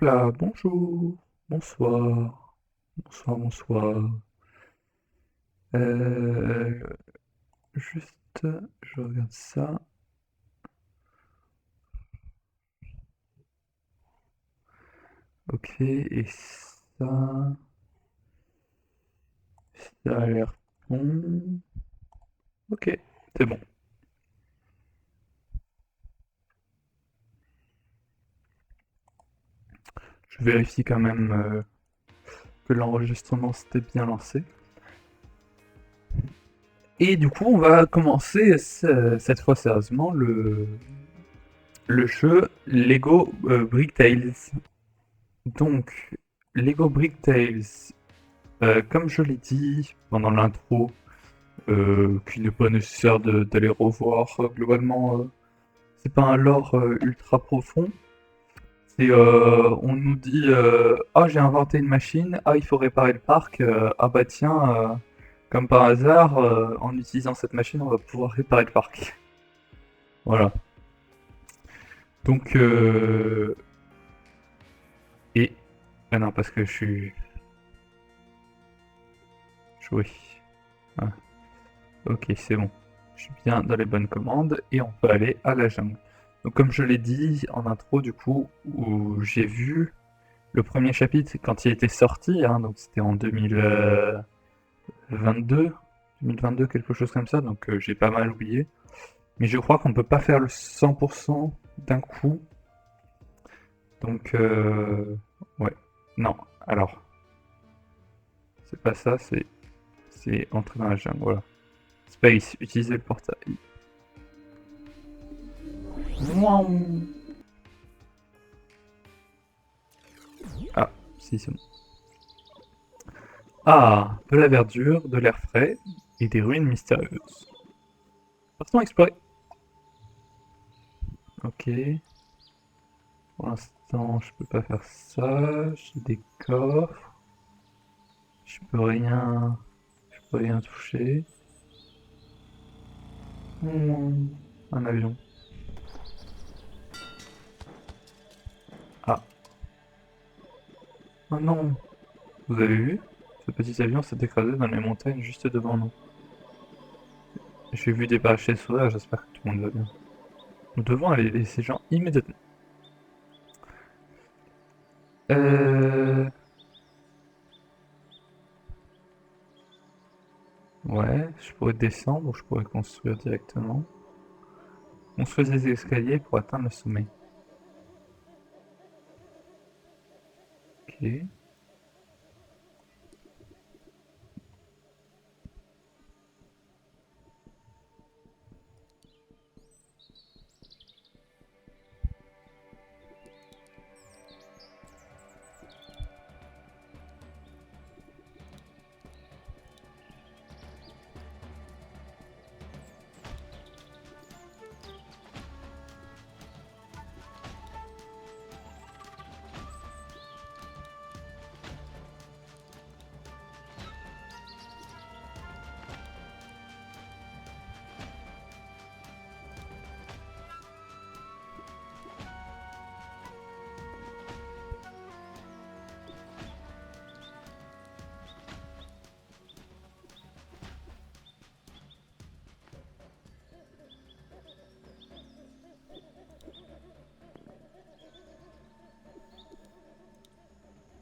Hop là, bonjour, bonsoir, bonsoir, bonsoir. Euh, juste, je regarde ça. Ok, et ça a l'air bon. Ok, c'est bon. Je vérifie quand même que l'enregistrement s'était bien lancé. Et du coup, on va commencer cette fois sérieusement le jeu Lego Brick Tales. Donc, Lego Brick Tales, comme je l'ai dit pendant l'intro, qu'il n'est pas nécessaire d'aller revoir. Globalement, c'est pas un lore ultra profond. On nous dit ah, j'ai inventé une machine, ah, il faut réparer le parc, ah bah tiens, comme par hasard, en utilisant cette machine, on va pouvoir réparer le parc. Voilà. Donc, et. Ah non, parce que je suis. Oui. Ah, ok, c'est bon. Je suis bien dans les bonnes commandes et on peut aller à la jungle. Donc, comme je l'ai dit en intro, du coup, où j'ai vu le premier chapitre quand il était sorti, hein, donc c'était en 2022, 2022, quelque chose comme ça, donc j'ai pas mal oublié. Mais je crois qu'on peut pas faire le 100% d'un coup, donc ouais, non, alors, c'est pas ça, c'est entrer dans la jungle, voilà. Space, utiliser le portail. Mouah. Ah, si, c'est bon. Ah, de la verdure, de l'air frais et des ruines mystérieuses. Partons explorer. Ok. Pour l'instant, je peux pas faire ça. J'ai des coffres. Je peux rien toucher. Un avion. Ah, oh non. Vous avez vu? Ce petit avion s'est écrasé dans les montagnes juste devant nous. J'ai vu des parachutes sourire, j'espère que tout le monde va bien. Nous devons aller aider ces gens immédiatement. Euh... Ouais, je pourrais descendre ou je pourrais construire directement. Construire des escaliers pour atteindre le sommet. Ok.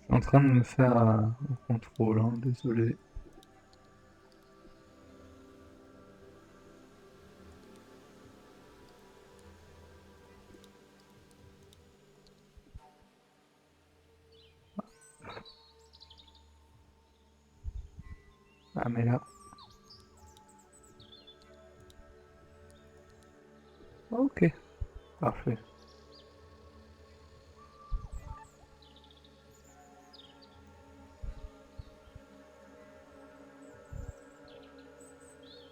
Je suis en train de me faire au contrôle, hein, désolé. Ah mais là. Ok, parfait.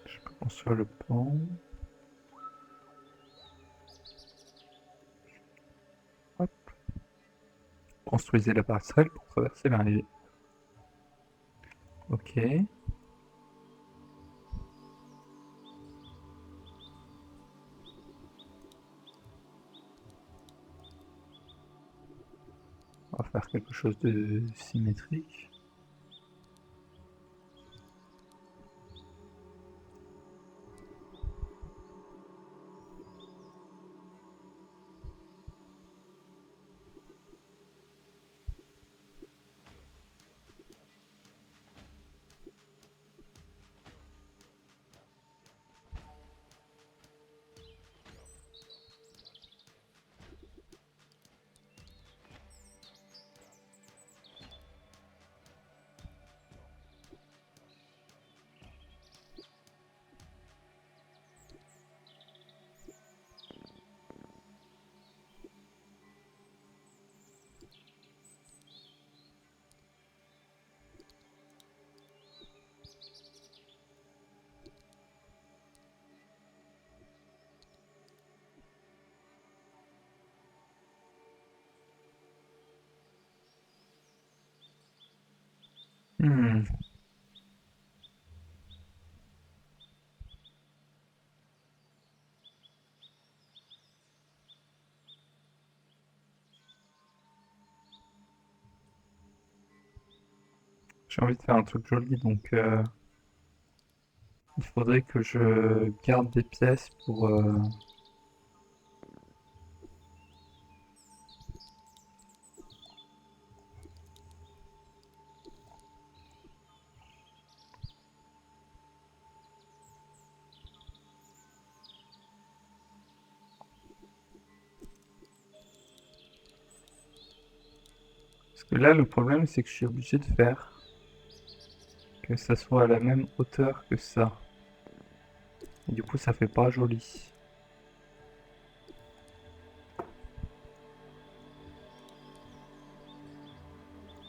Je peux construire le pont. Hop. Construisez la passerelle pour traverser la rivière. Ok. On va faire quelque chose de symétrique. Hmm. J'ai envie de faire un truc joli, donc il faudrait que je garde des pièces pour... Parce que là, le problème, c'est que je suis obligé de faire que ça soit à la même hauteur que ça. Et du coup, ça fait pas joli.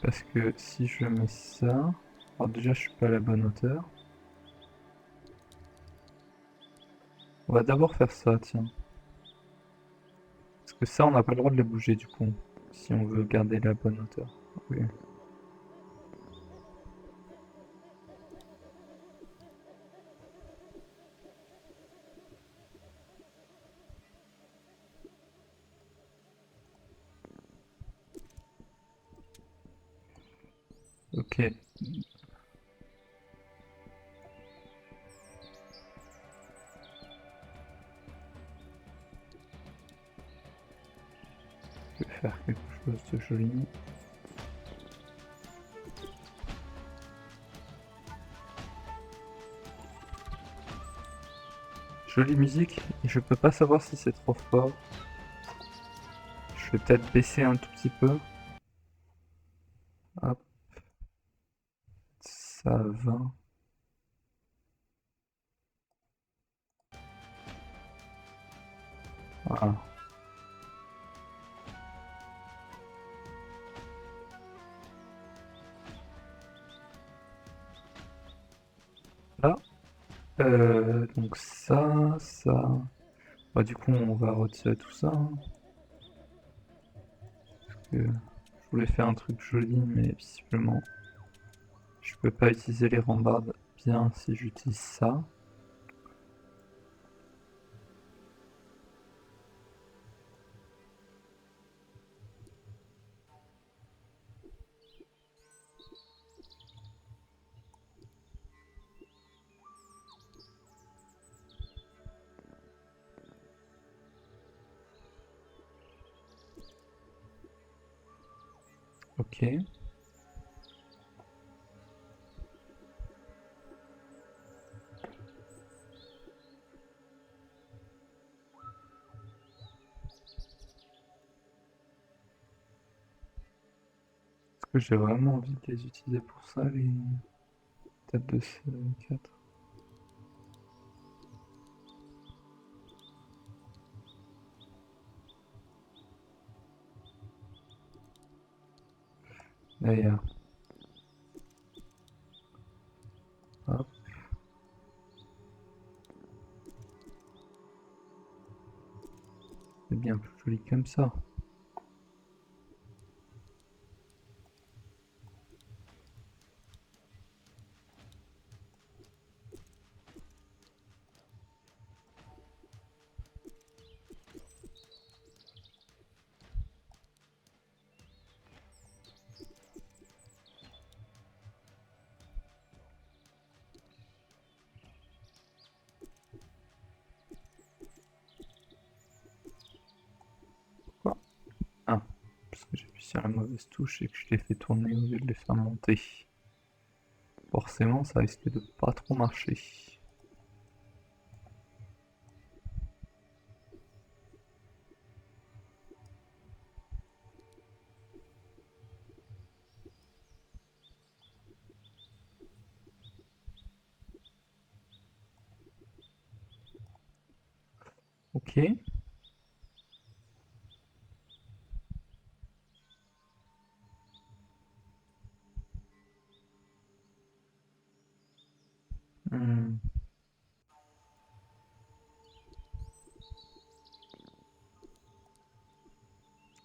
Parce que si je mets ça... Alors déjà, je suis pas à la bonne hauteur. On va d'abord faire ça, tiens. Parce que ça, on n'a pas le droit de les bouger, du coup. Si on veut garder la bonne hauteur. Oui. Ok. Je vais faire quelque chose de joli. Jolie musique, et je peux pas savoir si c'est trop fort. Je vais peut-être baisser un tout petit peu. Hop, ça va. Voilà. Là, donc ça. Bah, du coup, on va retirer tout ça, hein, parce que je voulais faire un truc joli, mais visiblement, je peux pas utiliser les rambardes bien si j'utilise ça. Ok. Est-ce que j'ai vraiment envie de les utiliser pour ça, les têtes de ces 4? D'ailleurs, hop, c'est bien plus joli comme ça. parce que j'ai appuyé sur la mauvaise touche et que je l'ai fait tourner au lieu de les faire monter. Forcément, ça risque de pas trop marcher. Ok. Hmm.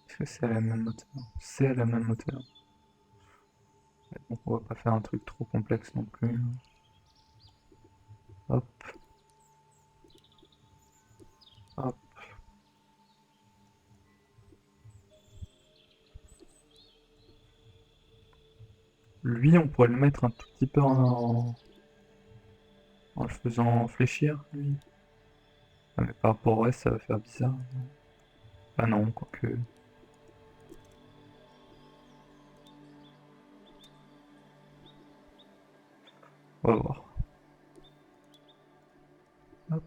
Est-ce que c'est à la même hauteur? C'est à la même hauteur. Donc on va pas faire un truc trop complexe non plus. Hop, hop. Lui, on pourrait le mettre un tout petit peu en le faisant fléchir, lui. Ah, mais par rapport au reste, ça va faire bizarre. Ah non, quoique. On va voir. Hop.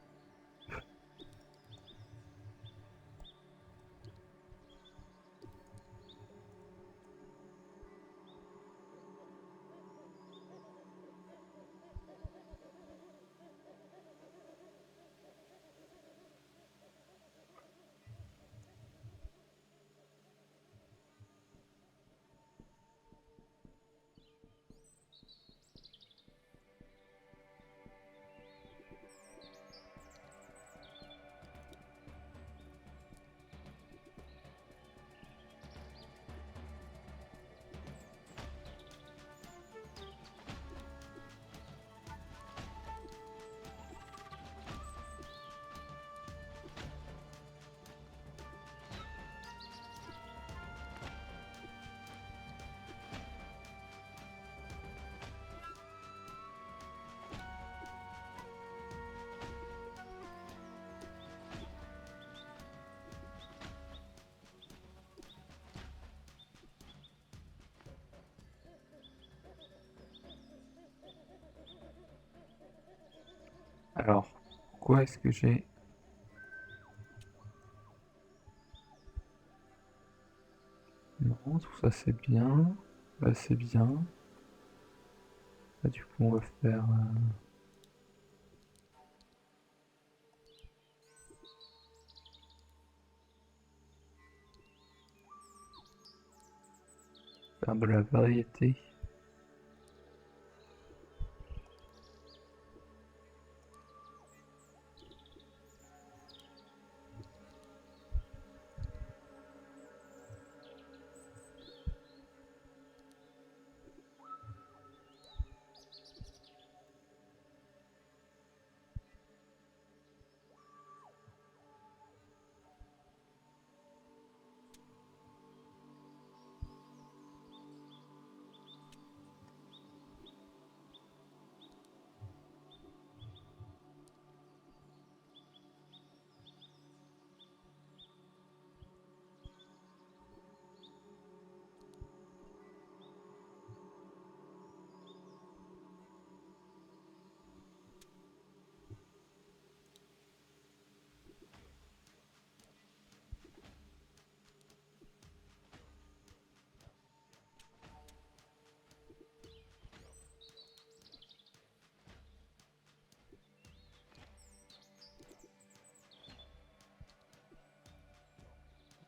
Alors, pourquoi est-ce que j'ai... Non, tout ça c'est bien. Là c'est bien. Là du coup on va faire de la variété.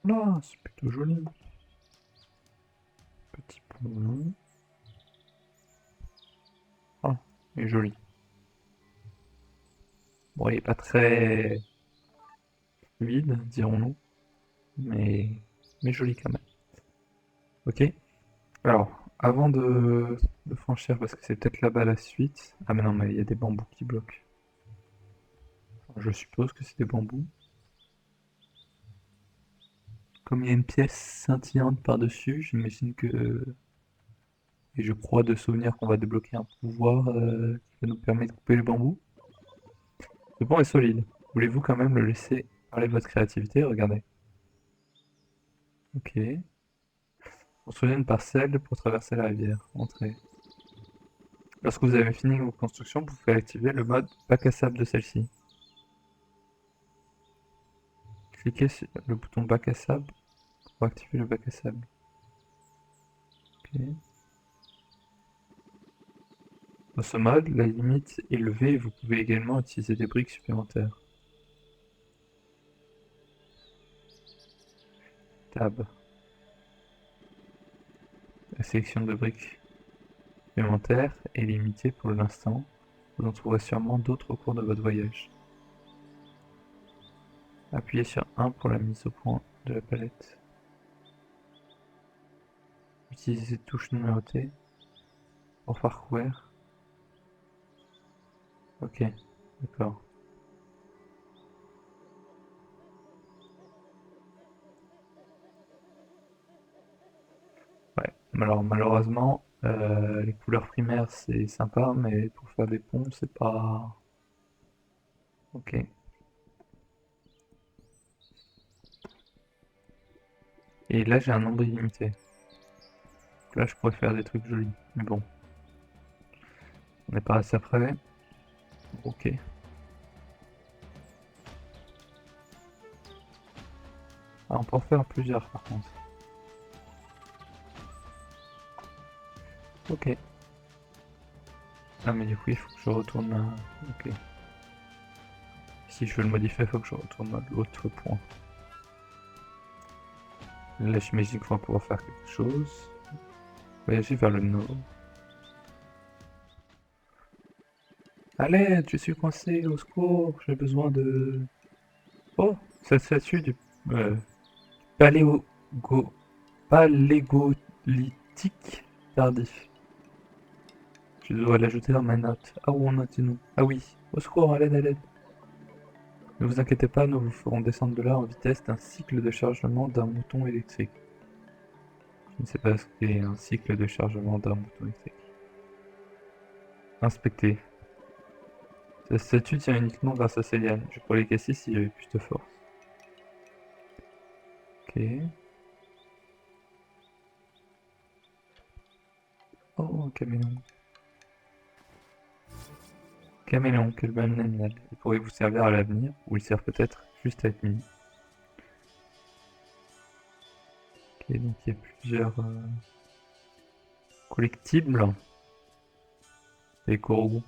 Là, c'est plutôt joli. Petit pont. Ah, il est joli. Bon, il est pas très fluide, dirons-nous, mais... mais joli quand même. Ok. Alors, avant de franchir, parce que c'est peut-être là-bas la suite. Ah mais non, mais il y a des bambous qui bloquent. Enfin, je suppose que c'est des bambous. Comme il y a une pièce scintillante par-dessus, j'imagine que... Et je crois de souvenir qu'on va débloquer un pouvoir qui va nous permettre de couper les bambous. Le pont est solide. Voulez-vous quand même le laisser parler de votre créativité? Regardez. Ok. Construisez une parcelle pour traverser la rivière. Entrez. Lorsque vous avez fini vos constructions, vous pouvez activer le mode bac à sable de celle-ci. Cliquez sur le bouton bac à sable pour activer le bac à sable. Ok. Dans ce mode, la limite est levée et vous pouvez également utiliser des briques supplémentaires. Tab. La sélection de briques supplémentaires est limitée pour l'instant. Vous en trouverez sûrement d'autres au cours de votre voyage. Appuyez sur 1 pour la mise au point de la palette. Utilisez touche numérotée pour parcourir. Ok, d'accord. Ouais, alors malheureusement, les couleurs primaires c'est sympa, mais pour faire des ponts c'est pas... Ok. Et là j'ai un nombre illimité. Donc là je pourrais faire des trucs jolis, mais bon. On n'est pas assez près. Ok. Ah, on peut en faire plusieurs par contre. Ok. Ah mais du coup il faut que je retourne... Ok. Si je veux le modifier, il faut que je retourne à l'autre point. Là j'imagine qu'on va pouvoir faire quelque chose. Voyager vers le nord. Allez, je suis coincé, au secours, j'ai besoin de... Oh, cette statue du euh, paléo... paléolithique tardif. Je dois l'ajouter dans ma note. Ah, où en est-nous? Ah oui, au secours, à l'aide, à l'aide. Ne vous inquiétez pas, nous vous ferons descendre de là en vitesse d'un cycle de chargement d'un mouton électrique. Je ne sais pas ce qu'est un cycle de chargement d'un mouton électrique. Inspecter. Cette statue tient uniquement grâce à ses lianes. Je pourrais les casser si j'avais plus de force. Ok. Oh, caméléon. Caméléon, quel bon animal. Il pourrait vous servir à l'avenir, ou il sert peut-être juste à être mini. Ok, donc il y a plusieurs collectibles. Des coraux.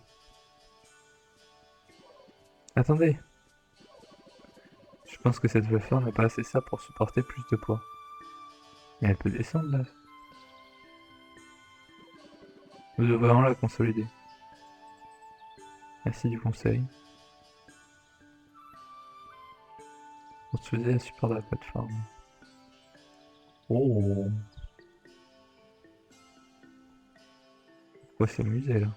Attendez, je pense que cette fleur n'est pas assez stable pour supporter plus de poids. Mais elle peut descendre là. Nous devrions la consolider. Merci du conseil. Construisez un support de la plateforme. Oh, pourquoi s'amuser là?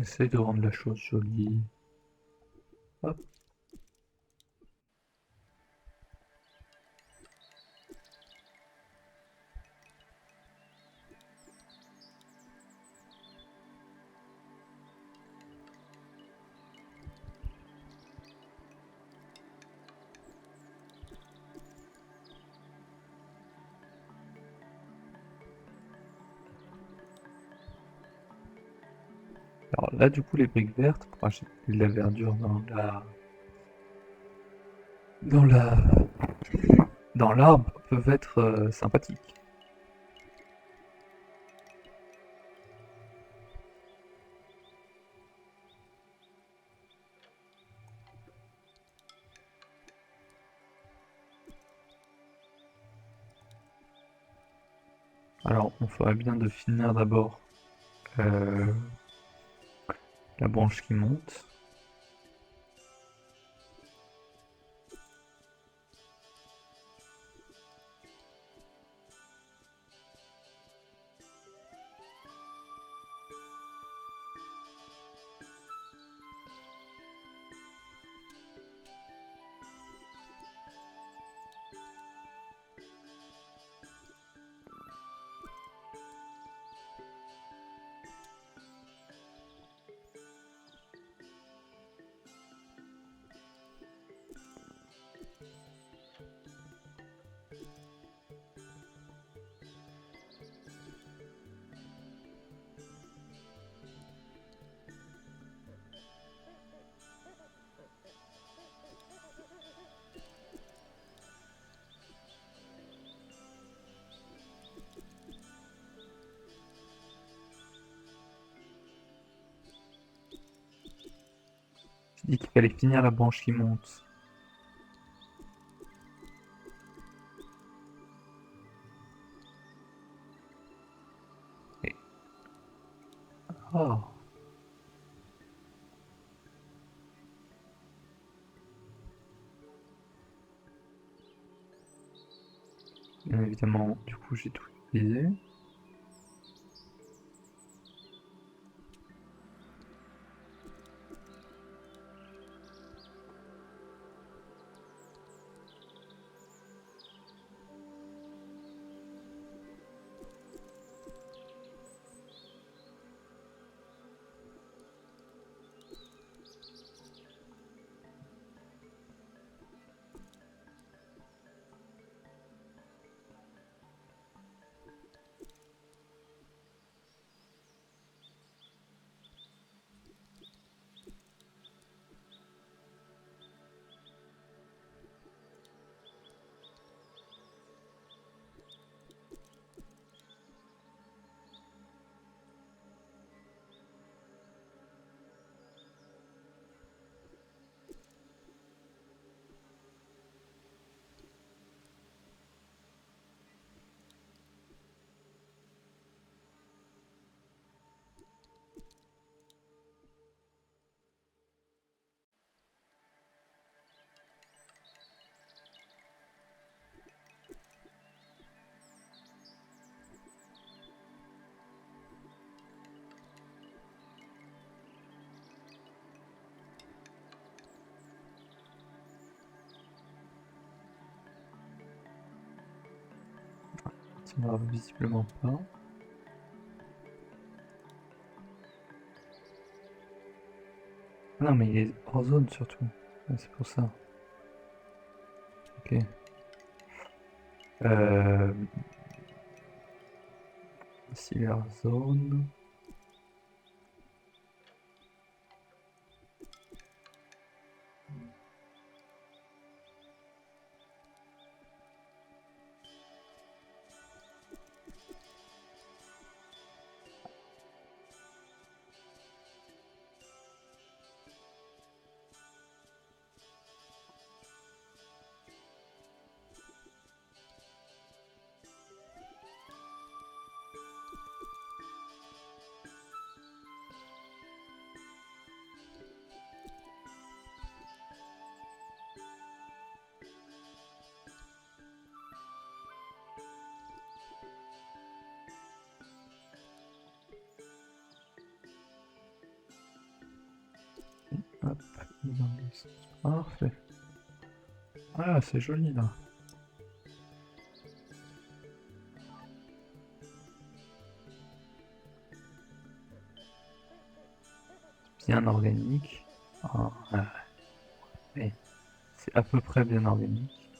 essaye de rendre la chose jolie. Hop. Alors là, du coup, les briques vertes, pour acheter de la verdure dans la, dans l'arbre, peuvent être sympathiques. Alors, on ferait bien de finir d'abord euh, la branche qui monte. J'ai dit qu'il fallait finir la branche qui monte. Et... Oh. Bien évidemment, du coup, j'ai tout utilisé. Ça ne va visiblement pas. Non, mais il est hors zone surtout. Ouais, c'est pour ça. Ok. Euh... Cyber zone. Hop, dans le sens. Parfait. Ah, c'est joli là. Bien organique. Ah, ouais. C'est à peu près bien organique.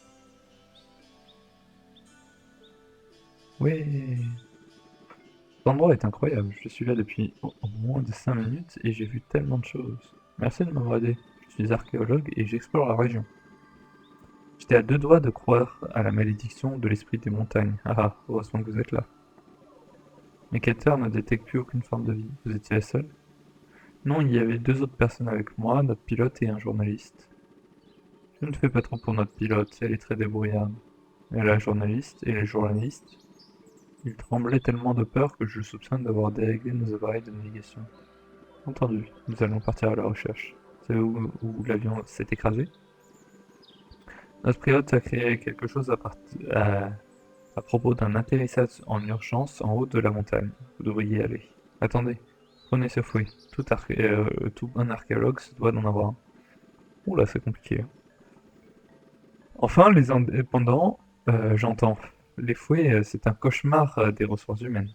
Ouais. Cet endroit est incroyable. Je suis là depuis au moins de 5 minutes et j'ai vu tellement de choses. Merci de m'avoir aidé. Je suis archéologue et j'explore la région. J'étais à deux doigts de croire à la malédiction de l'esprit des montagnes. Ah, heureusement que vous êtes là. Mes capteurs ne détectent plus aucune forme de vie. Vous étiez la seule? Non, il y avait deux autres personnes avec moi, notre pilote et un journaliste. Je ne fais pas trop pour notre pilote, elle est très débrouillarde. Mais la journaliste et les journalistes, ils tremblaient tellement de peur que je soupçonne d'avoir déréglé nos appareils de navigation. Entendu, nous allons partir à la recherche. C'est où l'avion s'est écrasé? Notre pilote a créé quelque chose à propos d'un atterrissage en urgence en haut de la montagne. Vous devriez y aller. Attendez, prenez ce fouet. Tout bon archéologue se doit d'en avoir un. Oula, c'est compliqué, hein. Enfin, les indépendants, j'entends. Les fouets, c'est un cauchemar des ressources humaines.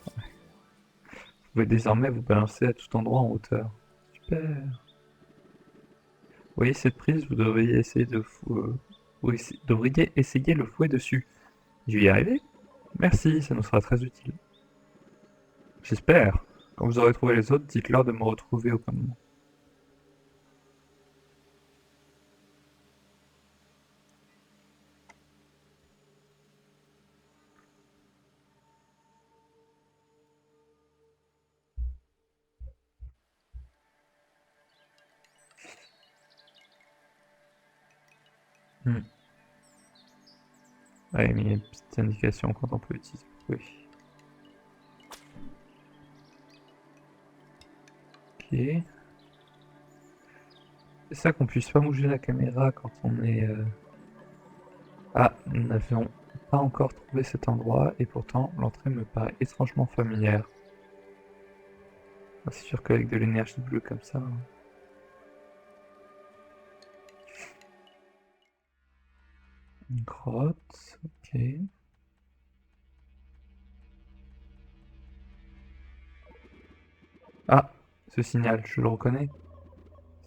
Vous pouvez désormais vous balancer à tout endroit en hauteur. Super. Vous voyez cette prise, vous devriez essayer devriez essayer le fouet dessus. Je vais y arriver? Merci, ça nous sera très utile. J'espère. Quand vous aurez trouvé les autres, dites-leur de me retrouver au commandement. Hmm. Ouais, mais il y a une petite indication quand on peut utiliser. Oui. Ok. C'est ça qu'on puisse pas bouger la caméra quand on est... Ah, nous n'avions pas encore trouvé cet endroit et pourtant l'entrée me paraît étrangement familière. Ah, c'est sûr qu'avec de l'énergie bleue comme ça, hein. Une grotte, ok. Ah, ce signal, je le reconnais.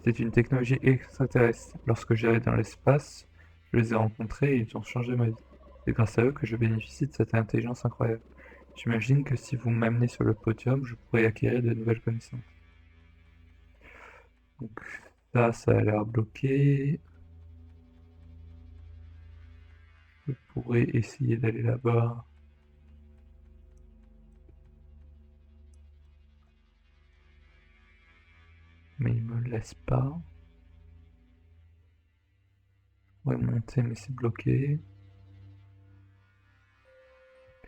C'est une technologie extraterrestre. Lorsque j'allais dans l'espace, je les ai rencontrés et ils ont changé ma vie. C'est grâce à eux que je bénéficie de cette intelligence incroyable. J'imagine que si vous m'amenez sur le podium, je pourrais acquérir de nouvelles connaissances. Donc ça a l'air bloqué. Je pourrais essayer d'aller là-bas, mais il me laisse pas. Je pourrais monter, mais c'est bloqué.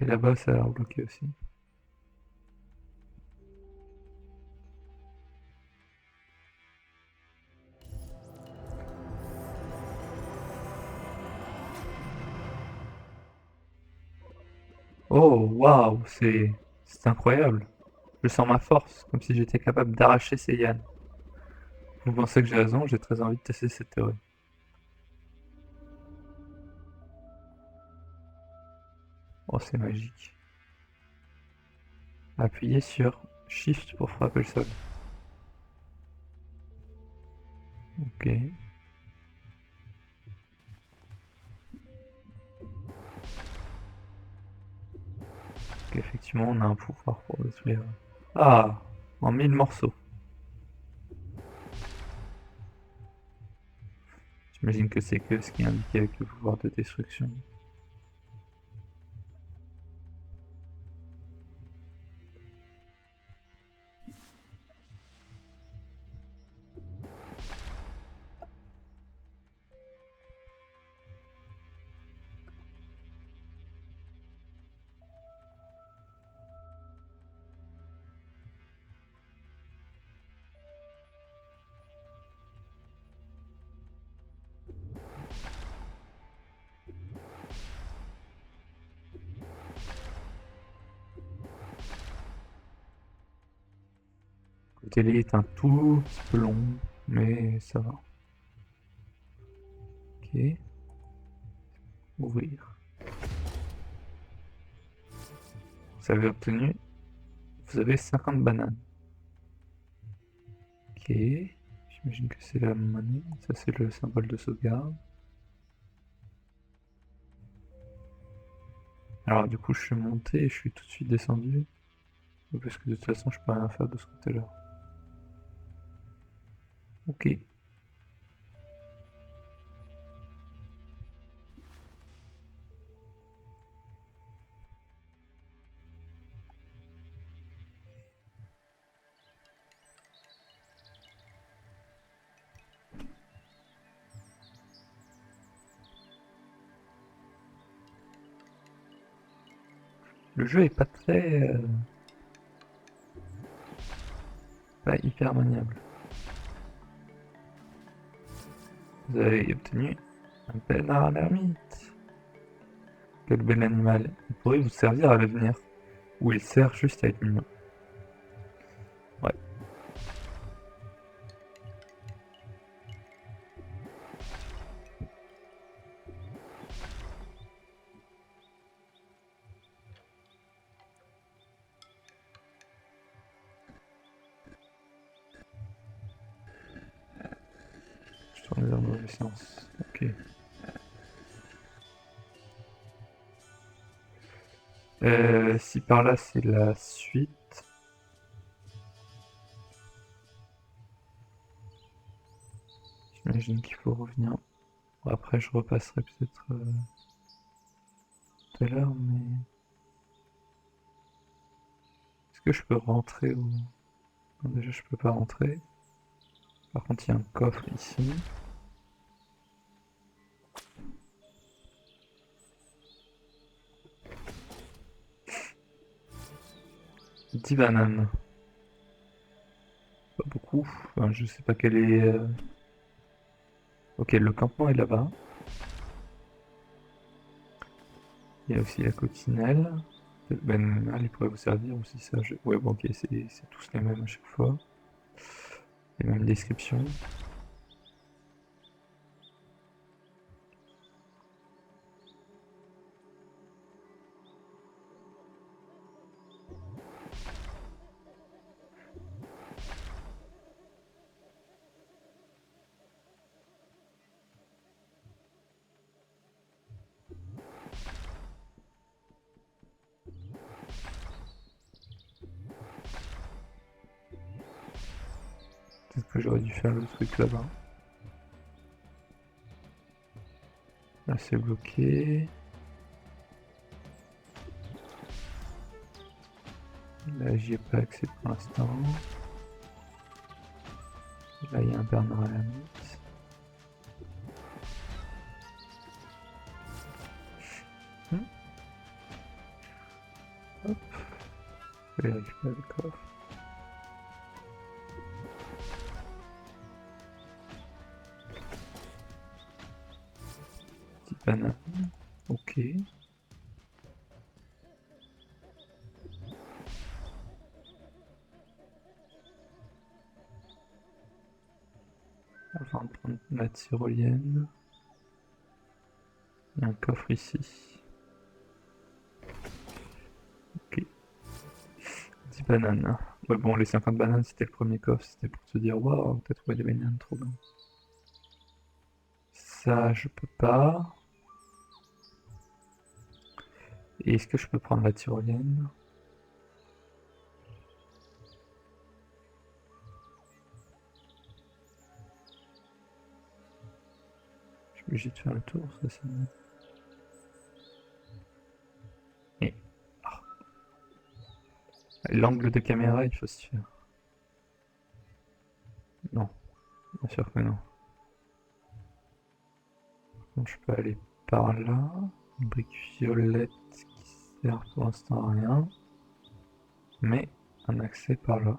Et là-bas, ça a l'air bloqué aussi. Oh, waouh, c'est incroyable. Je sens ma force, comme si j'étais capable d'arracher ces lianes. Vous pensez que j'ai raison, j'ai très envie de tester cette théorie. Oh, c'est magique. Appuyez sur Shift pour frapper le sol. Ok. Donc, effectivement, on a un pouvoir pour détruire. Ah, en 1000 morceaux. J'imagine que c'est que ce qui est indiqué avec le pouvoir de destruction. Le télé est un tout petit peu long. mais ça va. Ok. Ouvrir. Vous avez obtenu... Vous avez 50 bananes. Ok. J'imagine que c'est la monnaie. Ça, c'est le symbole de sauvegarde. Alors, du coup, je suis monté et je suis tout de suite descendu. Parce que de toute façon, je peux rien faire de ce côté-là. Ok. Le jeu est pas très... pas hyper maniable. Vous avez obtenu un pèlerin à l'ermite. Quel bel animal. Il pourrait vous servir à l'avenir. Ou il sert juste à être mignon. Ouais. Je tourne dans le mauvais sens. Ok. Si par là c'est la suite. J'imagine qu'il faut revenir. Bon, après je repasserai peut-être tout à l'heure, mais... Est-ce que je peux rentrer ou... Non, déjà je peux pas rentrer. Par contre il y a un coffre ici. 10 bananes. Pas beaucoup. Enfin, je sais pas quel est... Ok, le campement est là-bas. Il y a aussi la coccinelle. Ben, elle pourrait vous servir aussi ça. Ouais, bon, ok, c'est tous les mêmes à chaque fois. Les mêmes descriptions. Peut-être que j'aurais dû faire le truc là-bas. Là, c'est bloqué. Là, j'y ai pas accès pour l'instant. Là, il y a un Bernard à la mythe. Hop. Je vais récupérer le coffre. Petite banane. Ok. Avant de prendre la tyrolienne. Il y a un coffre ici. Ok. 10 bananes. Ouais, bon, les 50 bananes, c'était le premier coffre. C'était pour se dire, waouh, t'as trouvé des bananes, trop bien. Ça, je peux pas. Et est-ce que je peux prendre la tyrolienne? Je suis obligé de faire le tour, ça c'est... Et... ah. L'angle de caméra, il faut s'y faire. Non, bien sûr que non. Donc je peux aller par là. Une brique violette qui sert pour l'instant à rien. Mais un accès par là.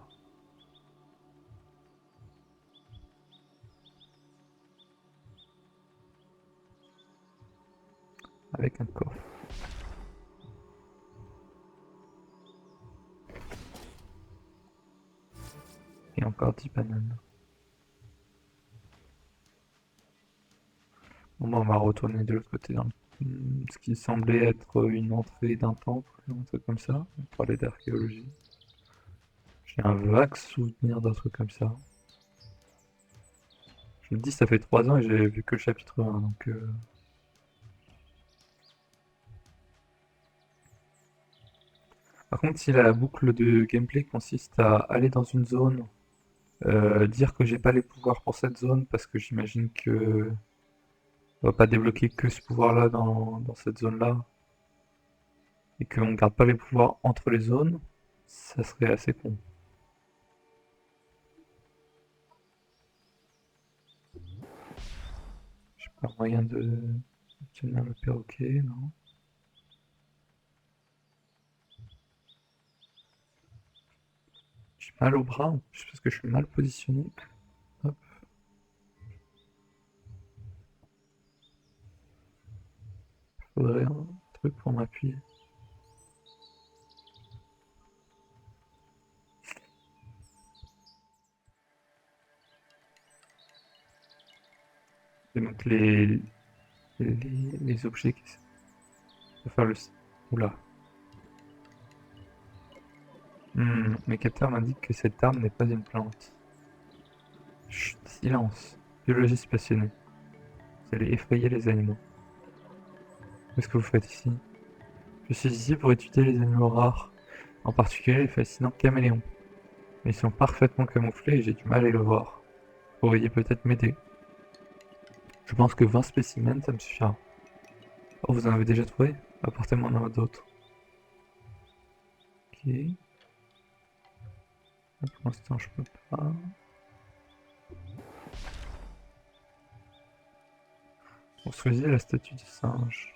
Avec un coffre. Et encore 10 bananes. Bon, bah, on va retourner de l'autre côté dans ce qui semblait être une entrée d'un temple, un truc comme ça. On parlait d'archéologie. J'ai un vague souvenir d'un truc comme ça. Je me dis, ça fait 3 ans et j'ai vu que le chapitre 1, donc... Par contre, si la boucle de gameplay consiste à aller dans une zone, dire que j'ai pas les pouvoirs pour cette zone, parce que j'imagine que on va pas débloquer que ce pouvoir-là dans cette zone-là, et qu'on garde pas les pouvoirs entre les zones, ça serait assez con. J'ai pas moyen de tenir le perroquet, non. J'ai mal au bras, juste parce que je suis mal positionné. Hop, faudrait un truc pour m'appuyer. Et donc les objets qui... Faut faire le... Oula. Mes capteurs m'indiquent que cette arme n'est pas une plante. Chut, silence. Biologiste passionné. Vous allez effrayer les animaux. Qu'est-ce que vous faites ici? Je suis ici pour étudier les animaux rares, en particulier les fascinants caméléons. Mais ils sont parfaitement camouflés et j'ai du mal à les voir. Vous pourriez peut-être m'aider. Je pense que 20 spécimens, ça me suffira. Oh, vous en avez déjà trouvé? Apportez-moi en d'autres. Ok. Là, pour l'instant, je peux pas. Construisez la statue du singe.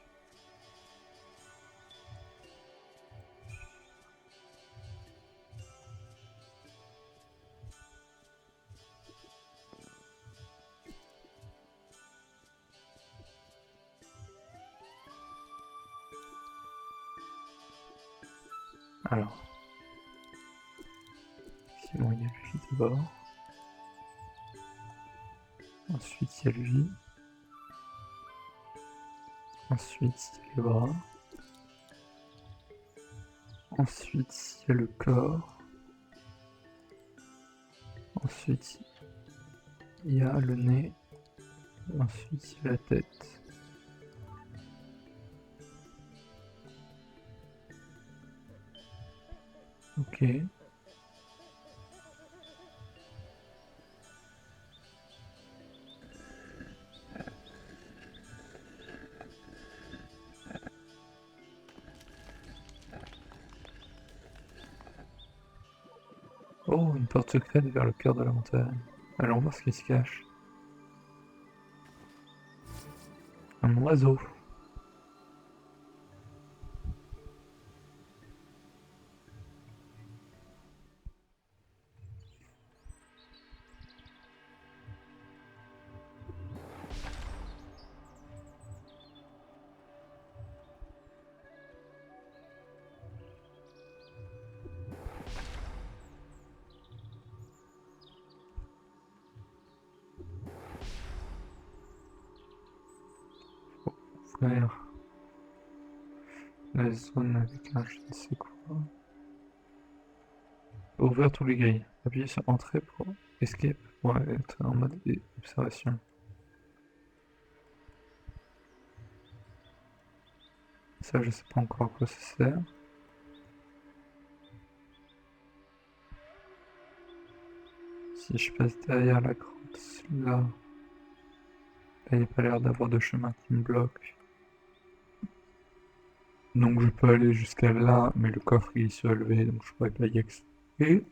Alors, sinon il y a lui d'abord. Ensuite, il y a lui. Ensuite, il y a les bras. Ensuite, il y a le corps. Ensuite, il y a le nez. Ensuite, il y a la tête. Ok. Oh, une porte secrète vers le cœur de la montagne. Allons voir ce qui se cache. Un oiseau. Ouvrir la zone avec un je ne sais quoi. Ouvrir tous les grilles. Appuyez sur entrée pour escape. Ouais, être en mode observation. Ça, je sais pas encore à quoi ça sert. Si je passe derrière la grotte, là, il n'y a pas l'air d'avoir de chemin qui me bloque. Donc je peux aller jusqu'à là, mais le coffre il est surélevé, donc je pourrais pas y accéder.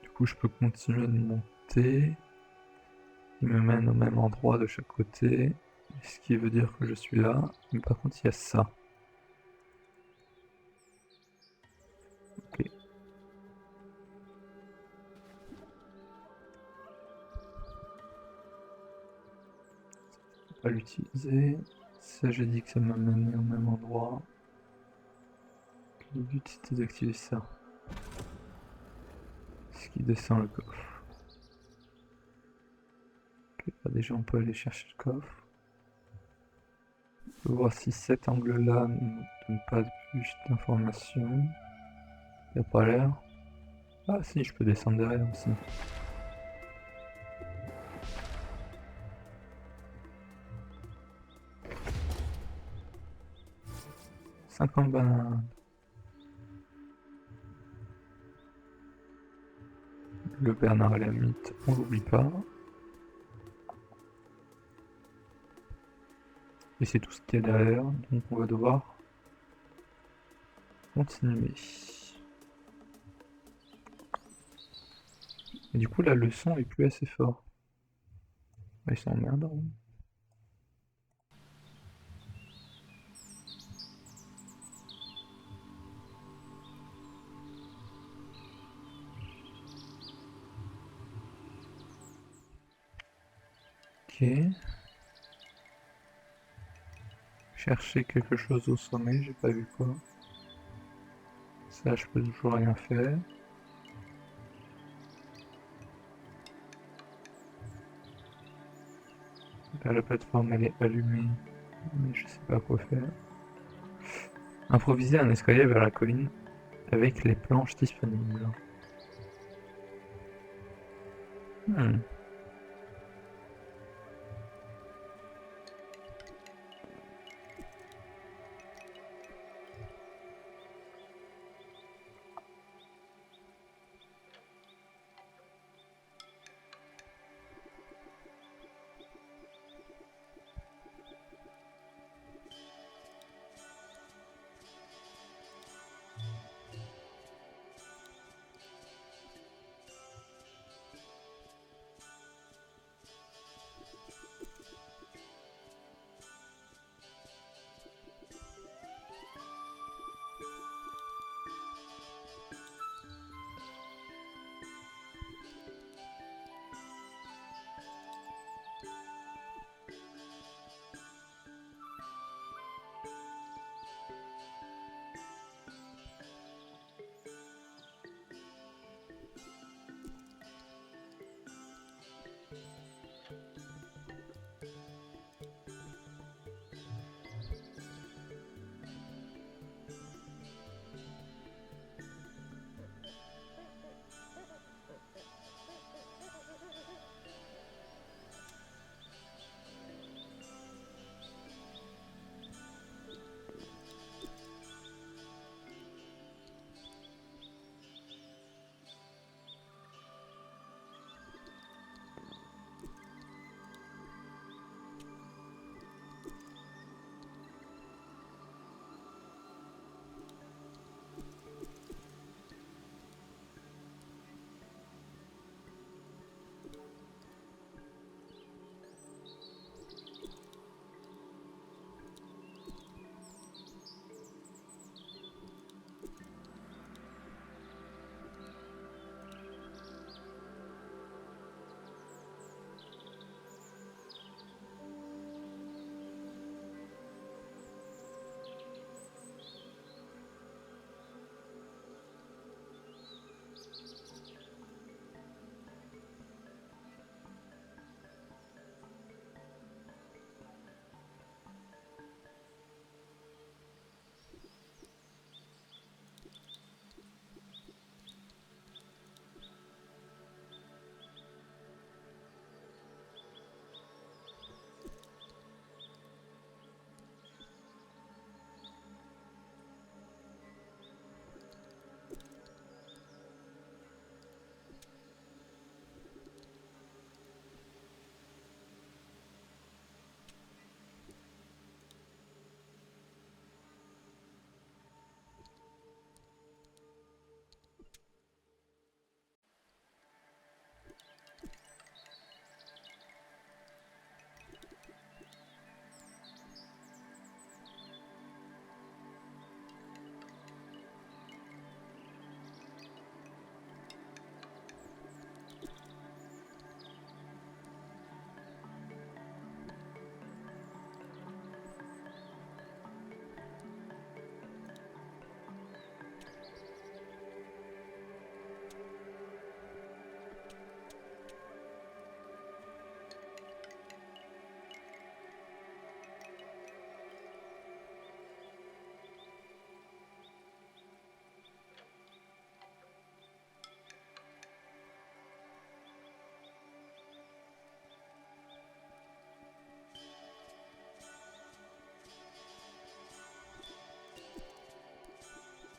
Du coup, je peux continuer de monter. Il me mène au même endroit de chaque côté. Ce qui veut dire que je suis là. Mais par contre, il y a ça. Ok. Je peux pas l'utiliser. Ça, j'ai dit que ça me menait au même endroit. Le but c'était d'activer ça. Ce qui descend le coffre. Ok. Bah, déjà, on peut aller chercher le coffre. On peut voir si cet angle-là ne donne pas plus d'informations. Il n'y a pas l'air. Ah si, je peux descendre derrière aussi. « 50 bananes. Le Bernard et la mythe, on l'oublie pas. Et c'est tout ce qu'il y a derrière, donc on va devoir continuer. Et du coup, là, le son est plus assez fort. Ils sont emmerdants. Ok. Chercher quelque chose au sommet, j'ai pas vu quoi. Ça, je peux toujours rien faire. Là, la plateforme, elle est allumée, mais je sais pas quoi faire. Improviser un escalier vers la colline avec les planches disponibles. Hmm.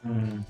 Hmm.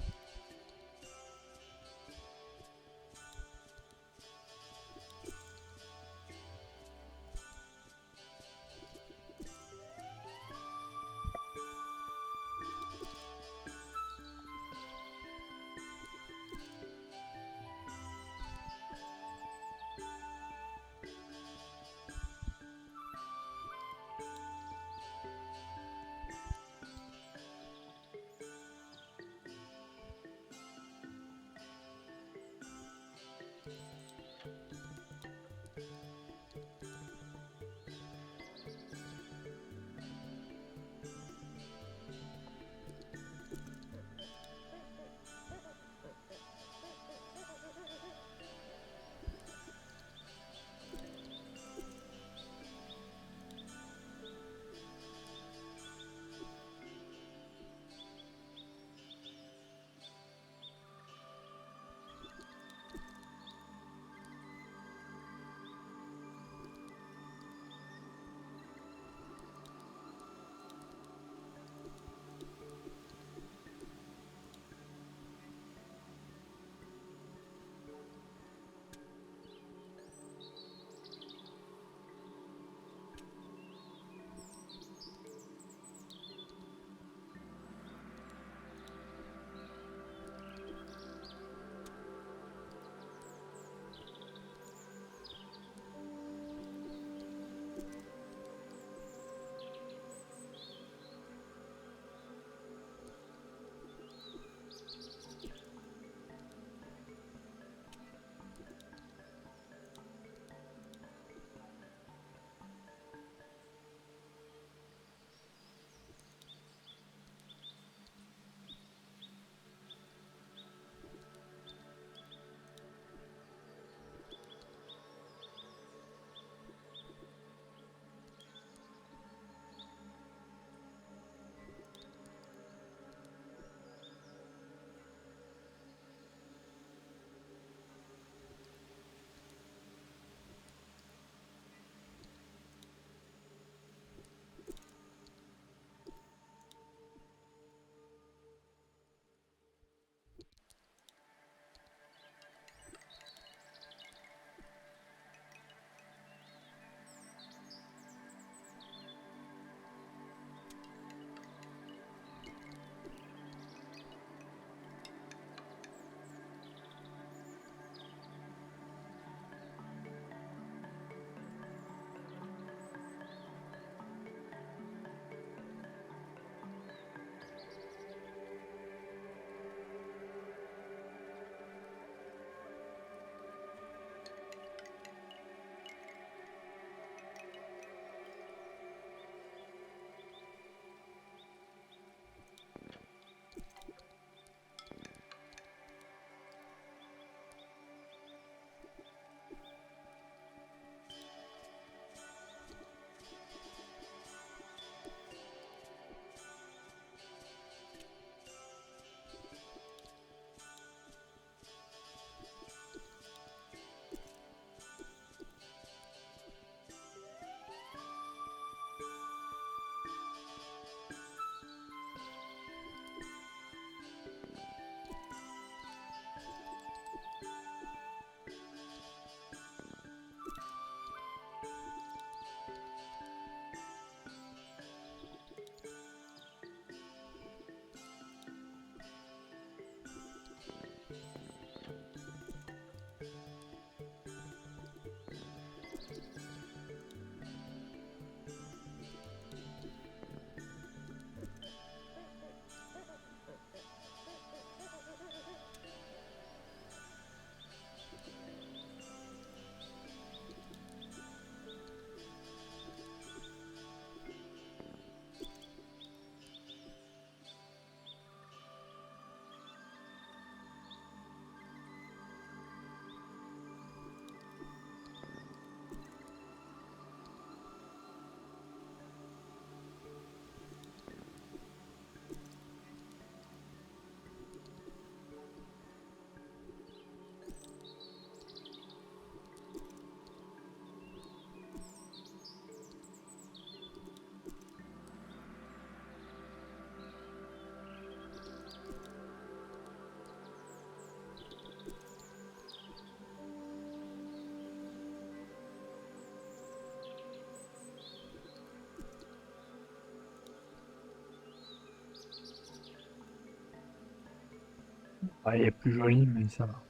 Ouais, il est plus joli, mais ça va.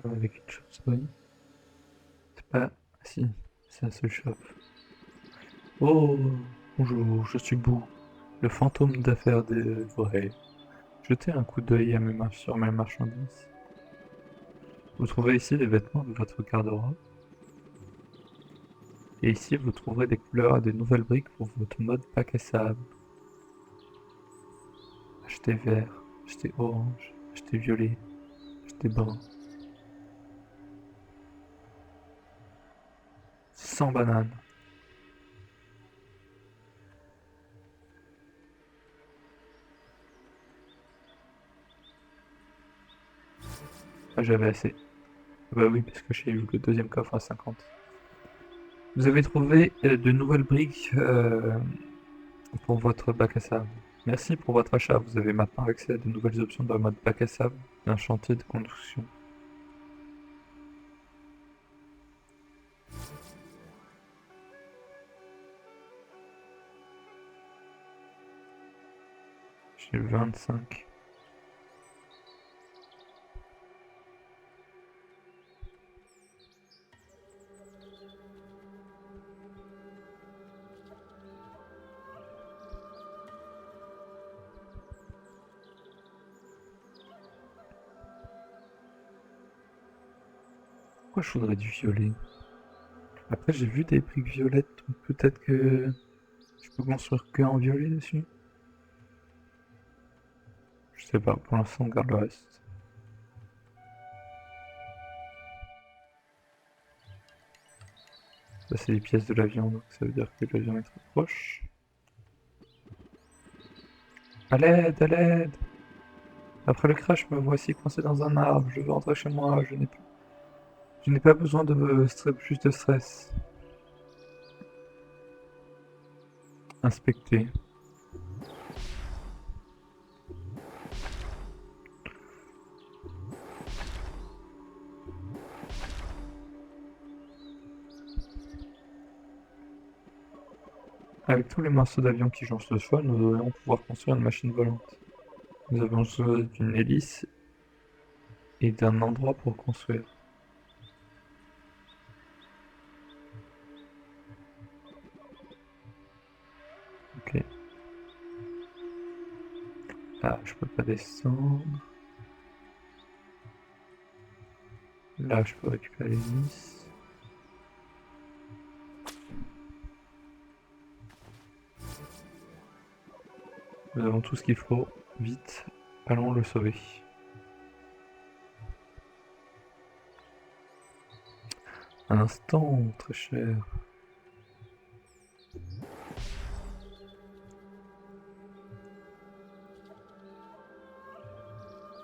Avec une chauve-souris. C'est pas... Si, c'est un seul shop. Oh, bonjour, je suis Boo, le fantôme d'affaires des vraies. Jetez un coup d'œil à sur mes marchandises. Vous trouverez ici les vêtements de votre garde-robe. Et ici, vous trouverez des couleurs et des nouvelles briques pour votre mode bac à sable. Achetez vert, achetez orange, achetez violet, achetez brun. 100 bananes. Ah, j'avais assez. Bah oui, parce que j'ai eu le deuxième coffre à 50. Vous avez trouvé de nouvelles briques pour votre bac à sable. Merci pour votre achat. Vous avez maintenant accès à de nouvelles options dans le mode bac à sable d'un chantier de construction. J'ai 25. Pourquoi je voudrais du violet? Après, j'ai vu des briques violettes, donc peut-être que je peux construire que en violet dessus. Je sais pas, pour l'instant, on garde le reste. Ça, c'est les pièces de l'avion, donc ça veut dire que l'avion est très proche. À l'aide, à l'aide! Après le crash, me voici coincé dans un arbre. Je veux rentrer chez moi. Je n'ai pas besoin de plus de stress. Inspecter. Avec tous les morceaux d'avion qui jonchent le sol, nous devrions pouvoir construire une machine volante. Nous avons besoin d'une hélice et d'un endroit pour construire. Ok. Là, je peux pas descendre. Là, je peux récupérer l'hélice. Nous avons tout ce qu'il faut. Vite, allons le sauver. Un instant, très cher.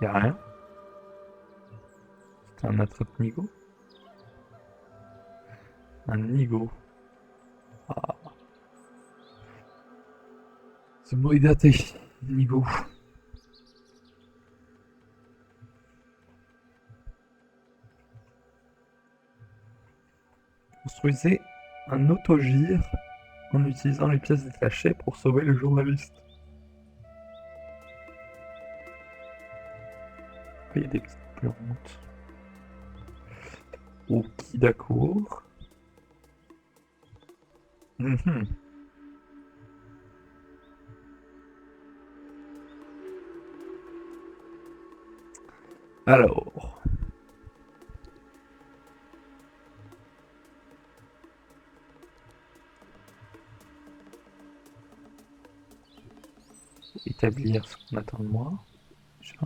Y'a rien. C'est un attrape-nigo. Un nigo. Ah, c'est daté. Nigo. Construisez un autogire en utilisant les pièces détachées pour sauver le journaliste. Il y a des petites plantes. Ok, d'accord. Mhm. Alors, établir ce qu'on attend de moi. Déjà.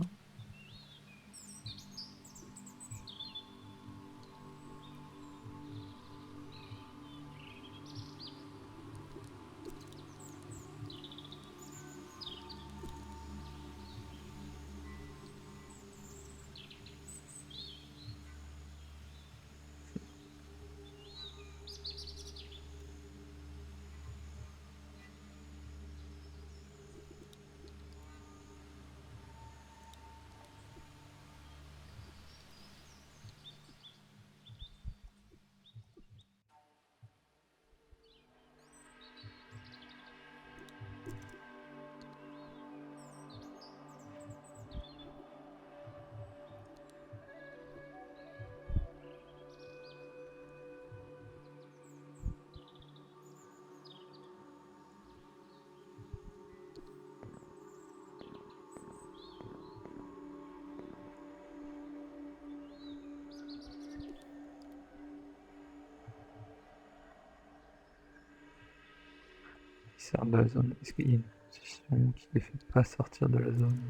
sert de la zone. Est-ce qu'il y a une position qui les fait pas sortir de la zone?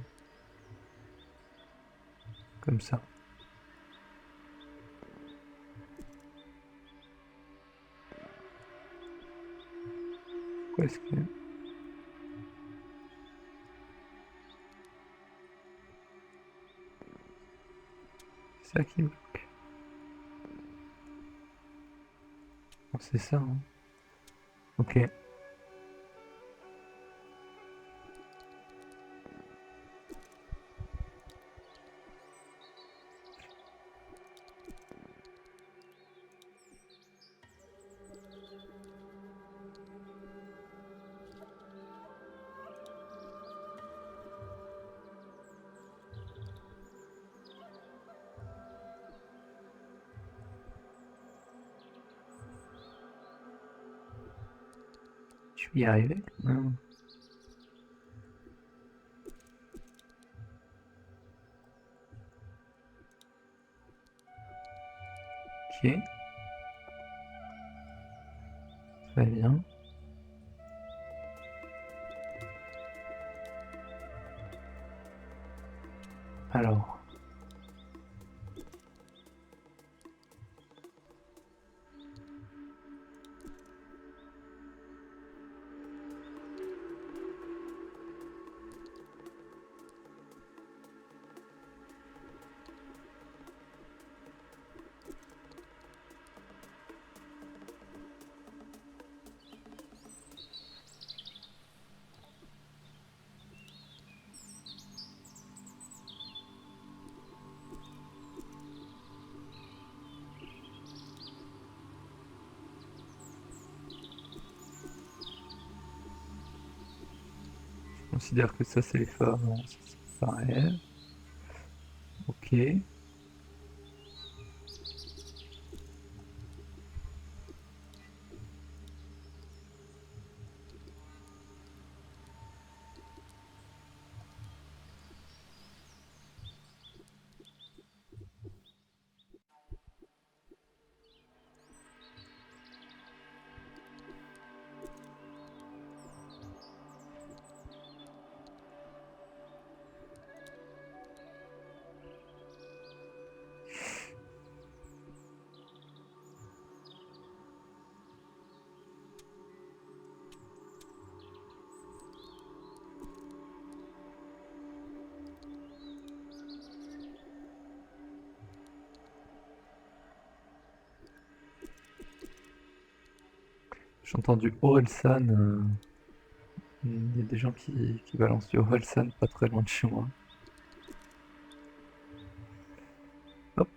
Comme ça. Pourquoi est-ce que... C'est ça qui bloque. Bon, c'est ça, hein. Ok. Je vais y arriver. Non. Ok. Très bien. Alors. Je considère que ça c'est les phares. Non, ça c'est pareil. Ok. J'ai entendu Orelsan. Il y a des gens qui balancent du Orelsan pas très loin de chez moi. Hop.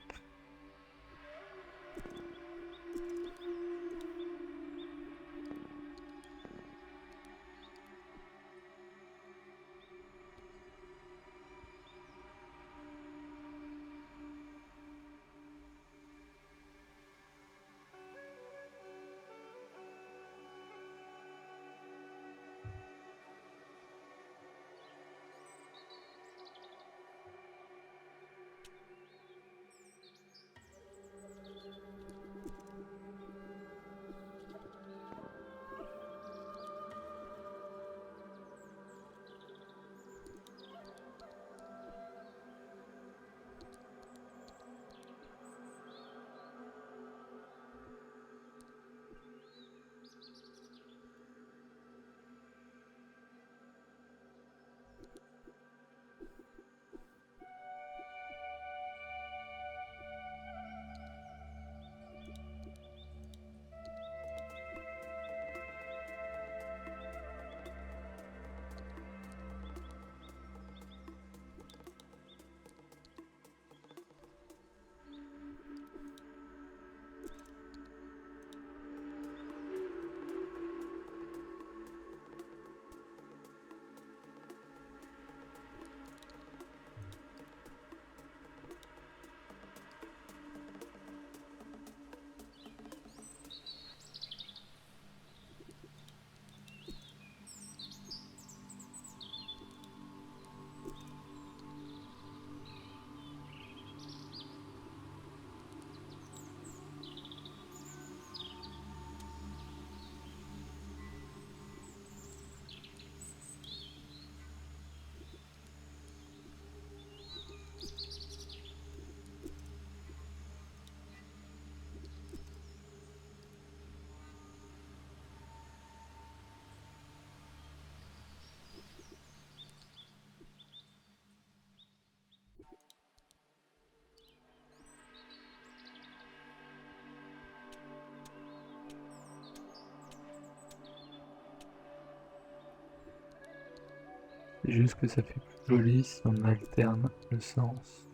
C'est juste que ça fait plus joli si on alterne le sens.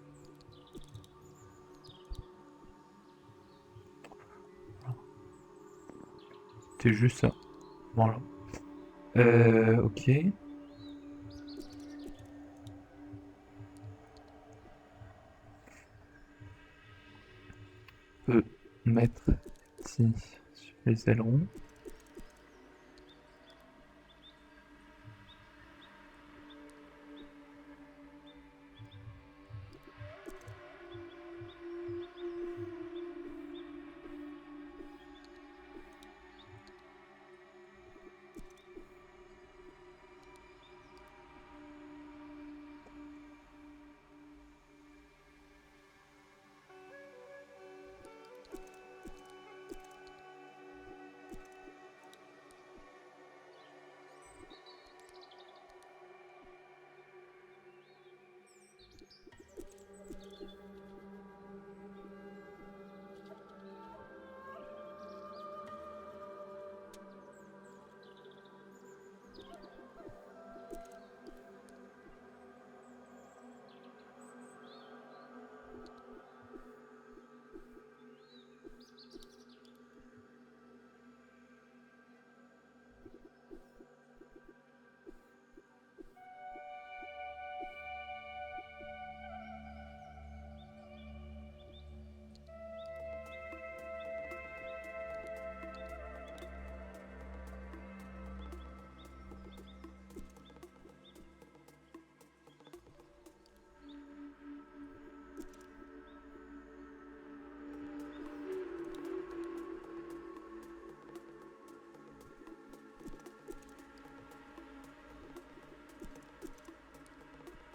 C'est juste ça. Voilà. Ok. On peut mettre ici sur les ailerons.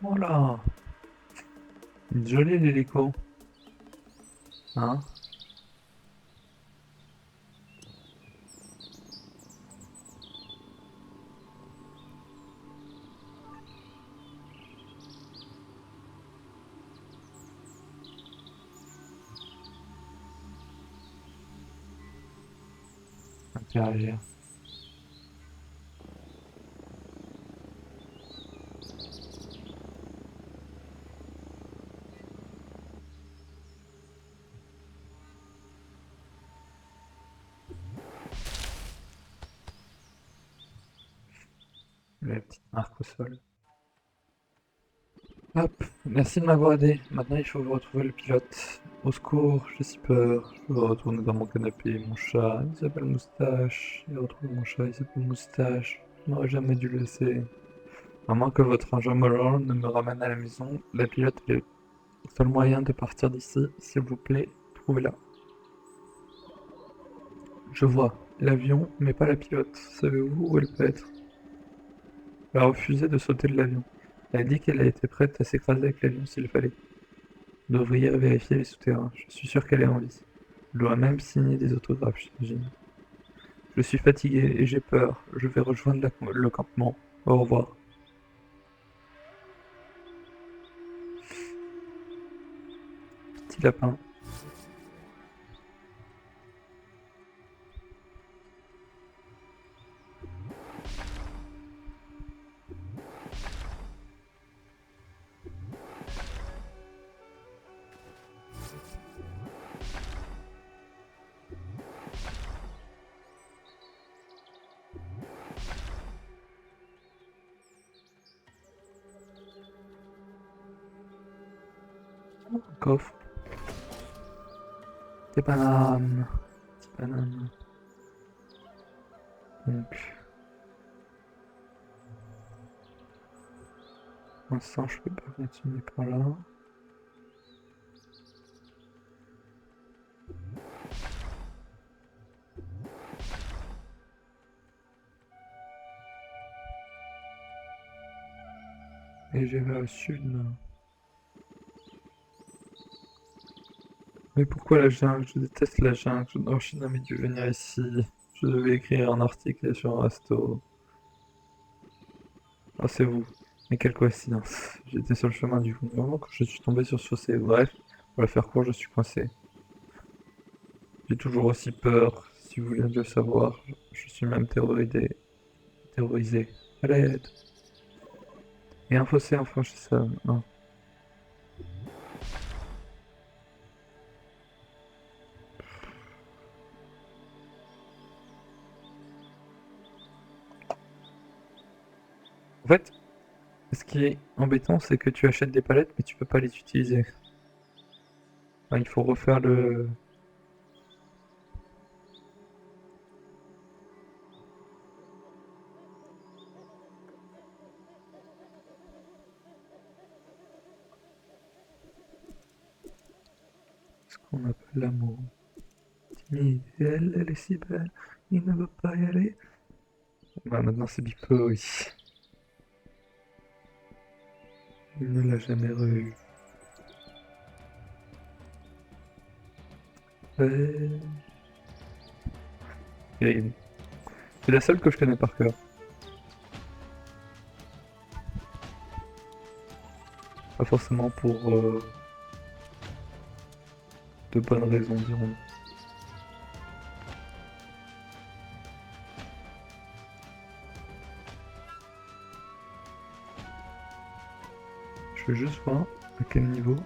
Voilà. Une jolie l'hélico. Hein? Interagir. La petite marque au sol. Hop, merci de m'avoir aidé. Maintenant, il faut retrouver le pilote. Au secours, j'ai si peur. Je veux retourner dans mon canapé. Mon chat, il s'appelle Moustache. J'ai retrouvé mon chat, il s'appelle Moustache. Je n'aurais jamais dû le laisser. À moins que votre engin Mollorn ne me ramène à la maison, la pilote est le seul moyen de partir d'ici. S'il vous plaît, trouvez-la. Je vois l'avion, mais pas la pilote. Savez-vous où elle peut être? Elle a refusé de sauter de l'avion. Elle a dit qu'elle était prête à s'écraser avec l'avion s'il fallait. Vous devriez vérifier les souterrains. Je suis sûr qu'elle est en vie. Elle doit même signer des autographes, j'imagine. Je suis fatigué et j'ai peur. Je vais rejoindre le campement. Au revoir. Petit lapin. Coffre. Des bananes. Des bananes. Donc, pour l'instant, je peux pas continuer par là. Et j'ai vers le sud, là. Mais pourquoi la jungle? Je déteste la jungle. Je n'aurais jamais dû venir ici. Je devais écrire un article sur Rasto. Ah, c'est vous. Mais quelle coïncidence. J'étais sur le chemin du moment quand je suis tombé sur ce fossé. Bref, pour la faire court, je suis coincé. J'ai toujours aussi peur, si vous voulez le savoir. Je suis même terrorisé. Terrorisé. À l'aide. Et un fossé infranchissable. Non. En fait, ce qui est embêtant, c'est que tu achètes des palettes, mais tu peux pas les utiliser. Enfin, il faut refaire le... ce qu'on appelle l'amour. Timide, elle est si belle, il ne veut pas y aller. Bah, maintenant c'est Big Flo, oui. Il ne l'a jamais revu. Ouais. Terrible. C'est la seule que je connais par cœur. Pas forcément pour de bonnes raisons, dirons-nous. Je vais juste voir à quel niveau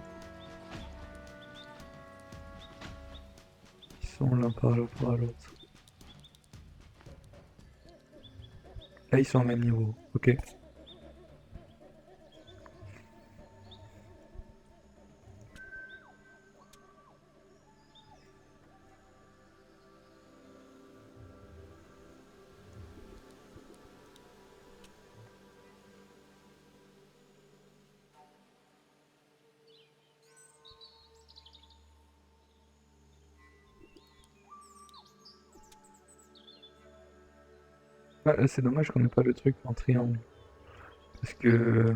ils sont l'un par rapport à l'autre. Là, ils sont au même niveau, ok. Ah, là, c'est dommage qu'on n'ait pas le truc en triangle. Parce que...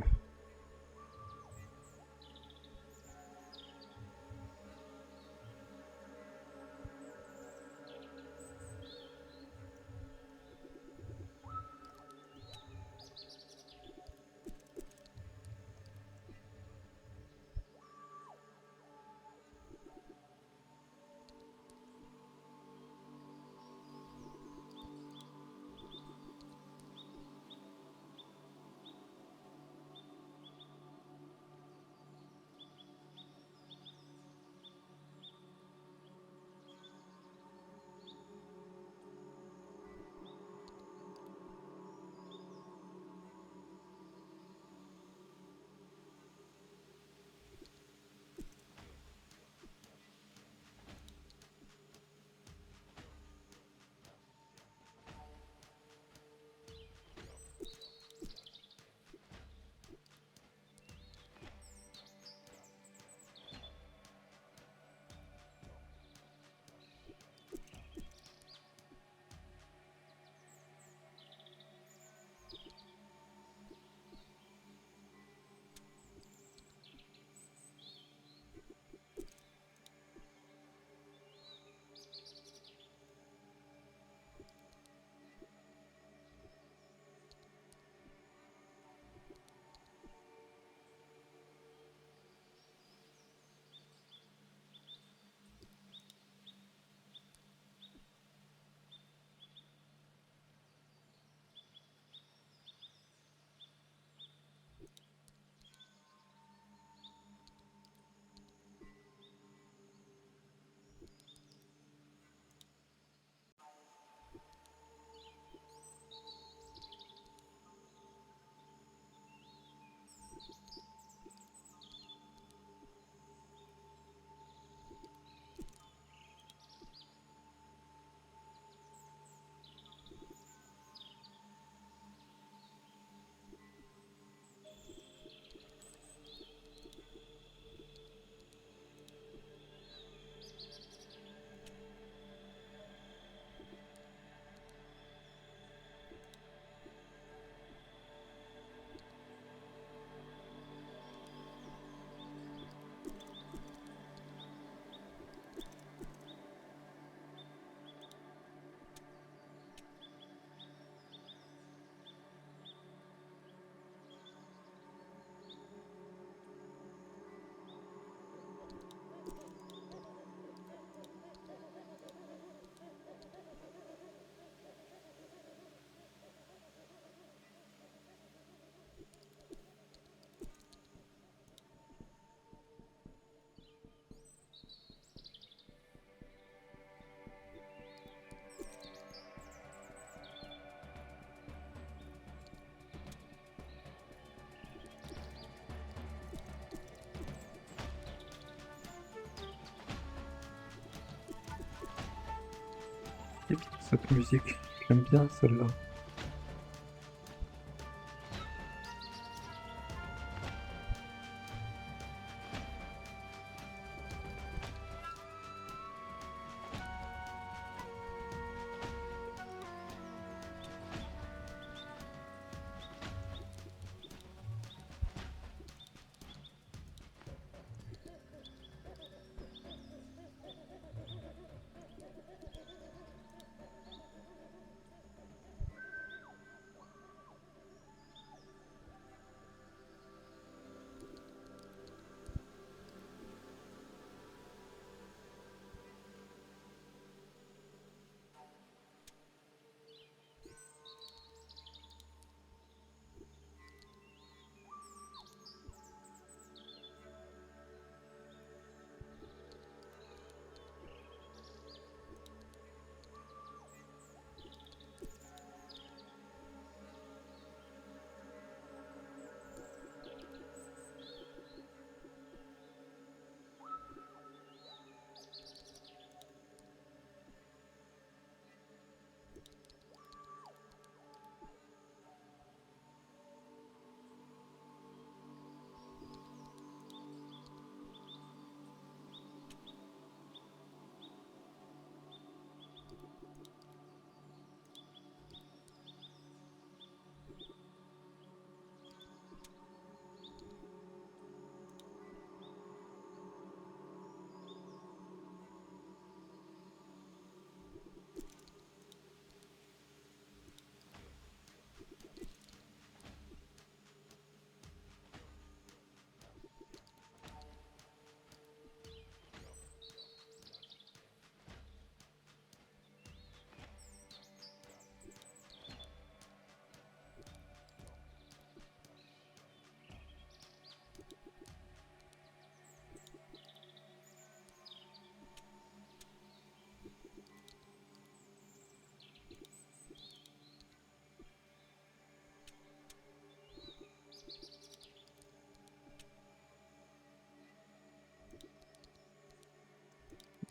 est bien cette musique. J'aime bien celle-là.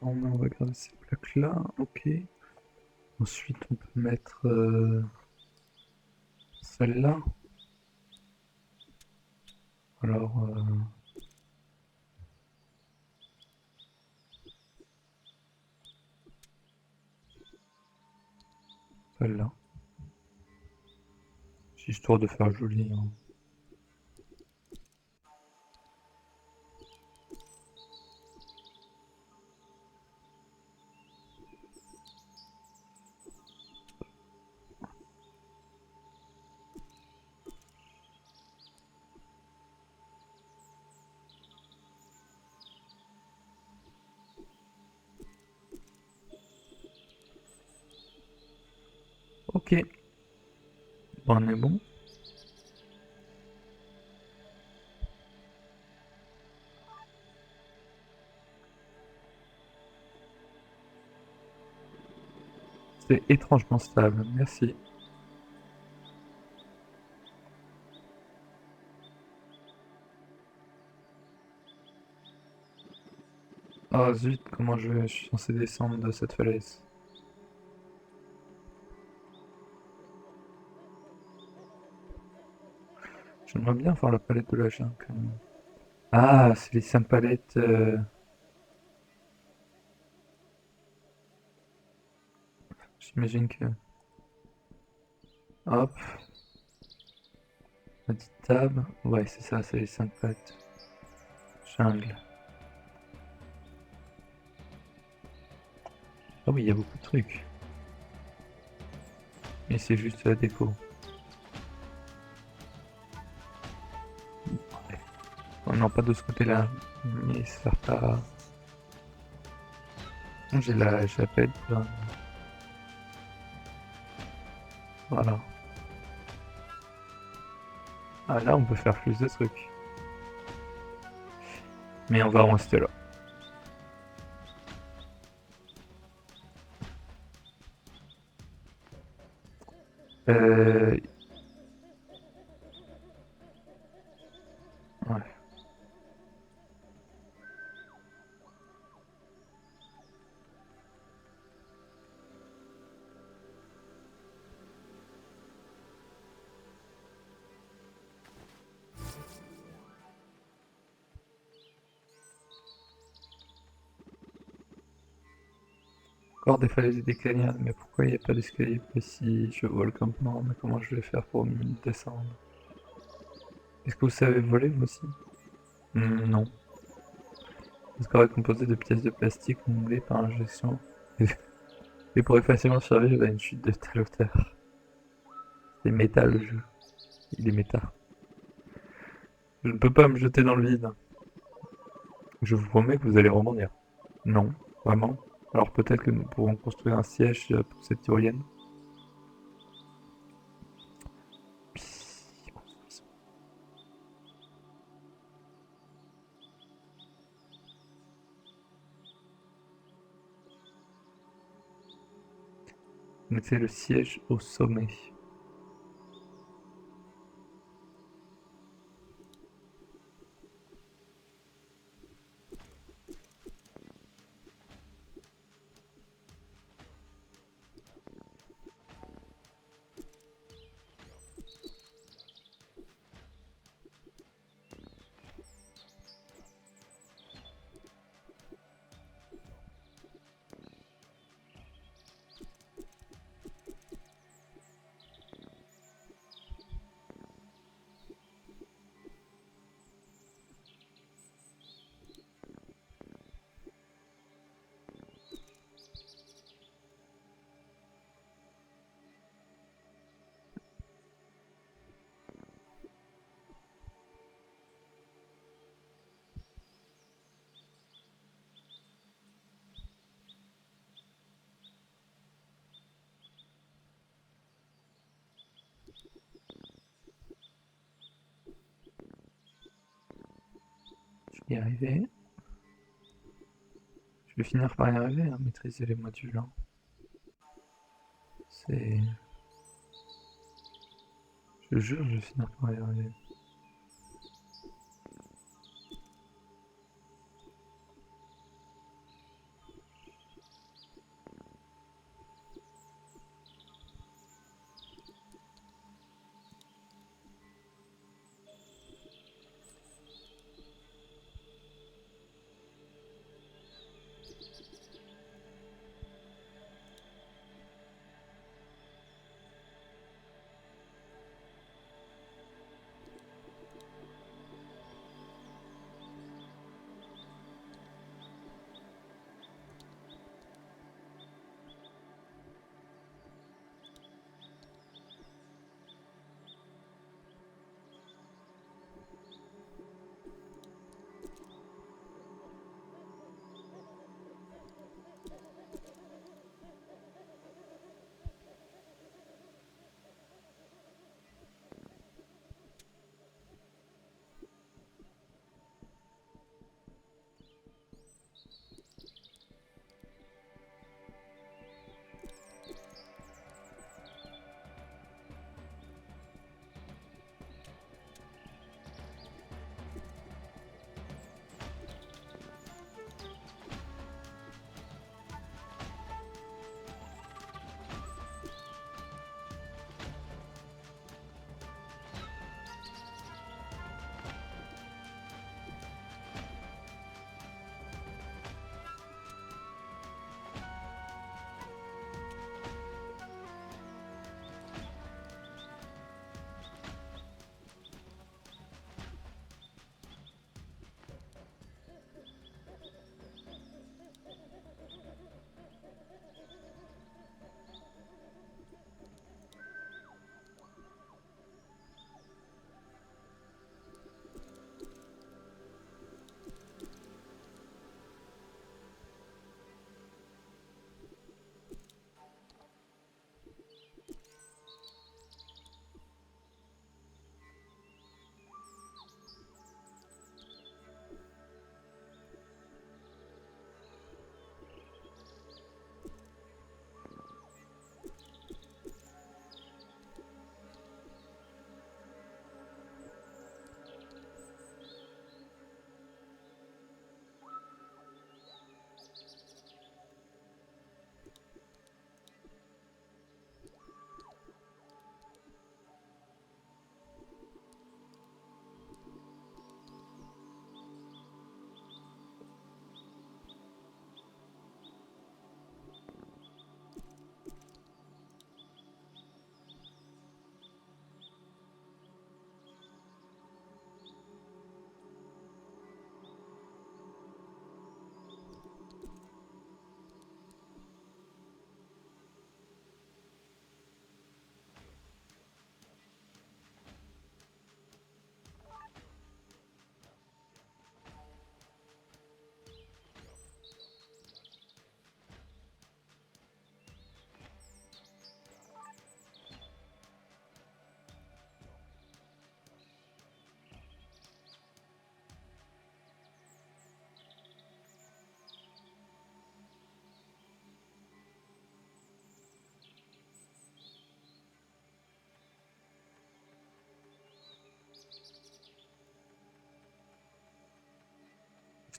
Bon, mais on va garder ces plaques-là, ok. Ensuite, on peut mettre celle-là. Alors, celle-là. C'est histoire de faire joli, hein. Ok, bon, on est bon. C'est étrangement stable, merci. Oh zut, comment je suis censé descendre de cette falaise? J'aimerais bien faire la palette de la jungle quand même. Ah, c'est les 5 palettes. J'imagine que. Hop, petite tab. Ouais, c'est ça, c'est les 5 palettes. Jungle. Ah oui, il y a beaucoup de trucs. Mais c'est juste la déco. Ouais. Oh non, pas de ce côté-là. Mais ça sert pas. J'ai la pelle. Voilà. Ah là, on peut faire plus de trucs. Mais on va en rester là. Euh... Ouais. Encore des falaises et des canyons, mais pourquoi il n'y a pas d'escalier précis? Je vole comme non, mais comment je vais faire pour descendre? Est-ce que vous savez voler vous aussi? Non. Le score est composé de pièces de plastique moulées par injection et pourrait facilement survivre à une chute de telle hauteur. C'est méta le jeu. Il est méta. Je ne peux pas me jeter dans le vide. Je vous promets que vous allez rebondir. Non, vraiment. Alors peut-être que nous pourrons construire un siège pour cette tyrolienne. Mettez le siège au sommet. Je vais y arriver. Je vais finir par y arriver à maîtriser les modules, hein. C'est... Je jure, je vais finir par y arriver.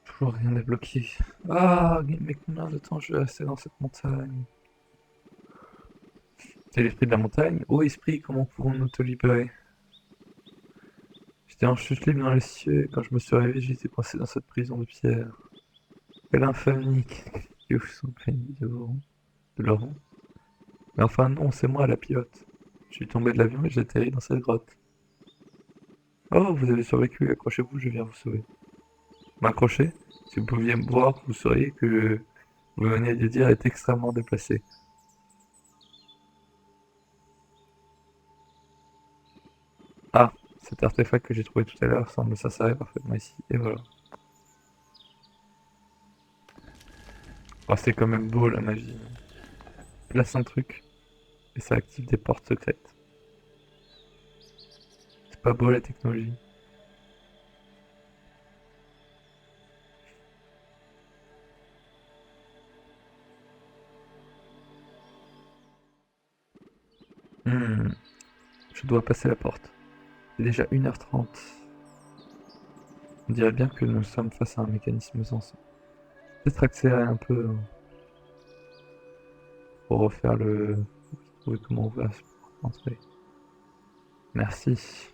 Toujours rien débloqué. Ah, mais combien de temps je vais rester dans cette montagne? C'est l'esprit de la montagne. Ô esprit, comment pouvons-nous te libérer? J'étais en chute libre dans les cieux et quand je me suis réveillé, j'étais coincé dans cette prison de pierre. Quelle infamie qui ouvre son pays de Laurent. Mais enfin non, c'est moi la pilote. Je suis tombé de l'avion et j'ai atterri dans cette grotte. Oh, vous avez survécu, accrochez-vous, je viens vous sauver. M'accrocher? Si vous pouviez me voir, vous sauriez que vous venez de dire est extrêmement déplacé. Ah, cet artefact que j'ai trouvé tout à l'heure semble s'insérer parfaitement ici, et voilà. Oh, c'est quand même beau la magie. Place un truc, et ça active des portes secrètes. C'est pas beau la technologie. Hmm, je dois passer la porte. C'est déjà 1h30. On dirait bien que nous sommes face à un mécanisme sensé. Peut-être accélérer un peu hein, pour refaire le... trouver comment on va entrer. Merci.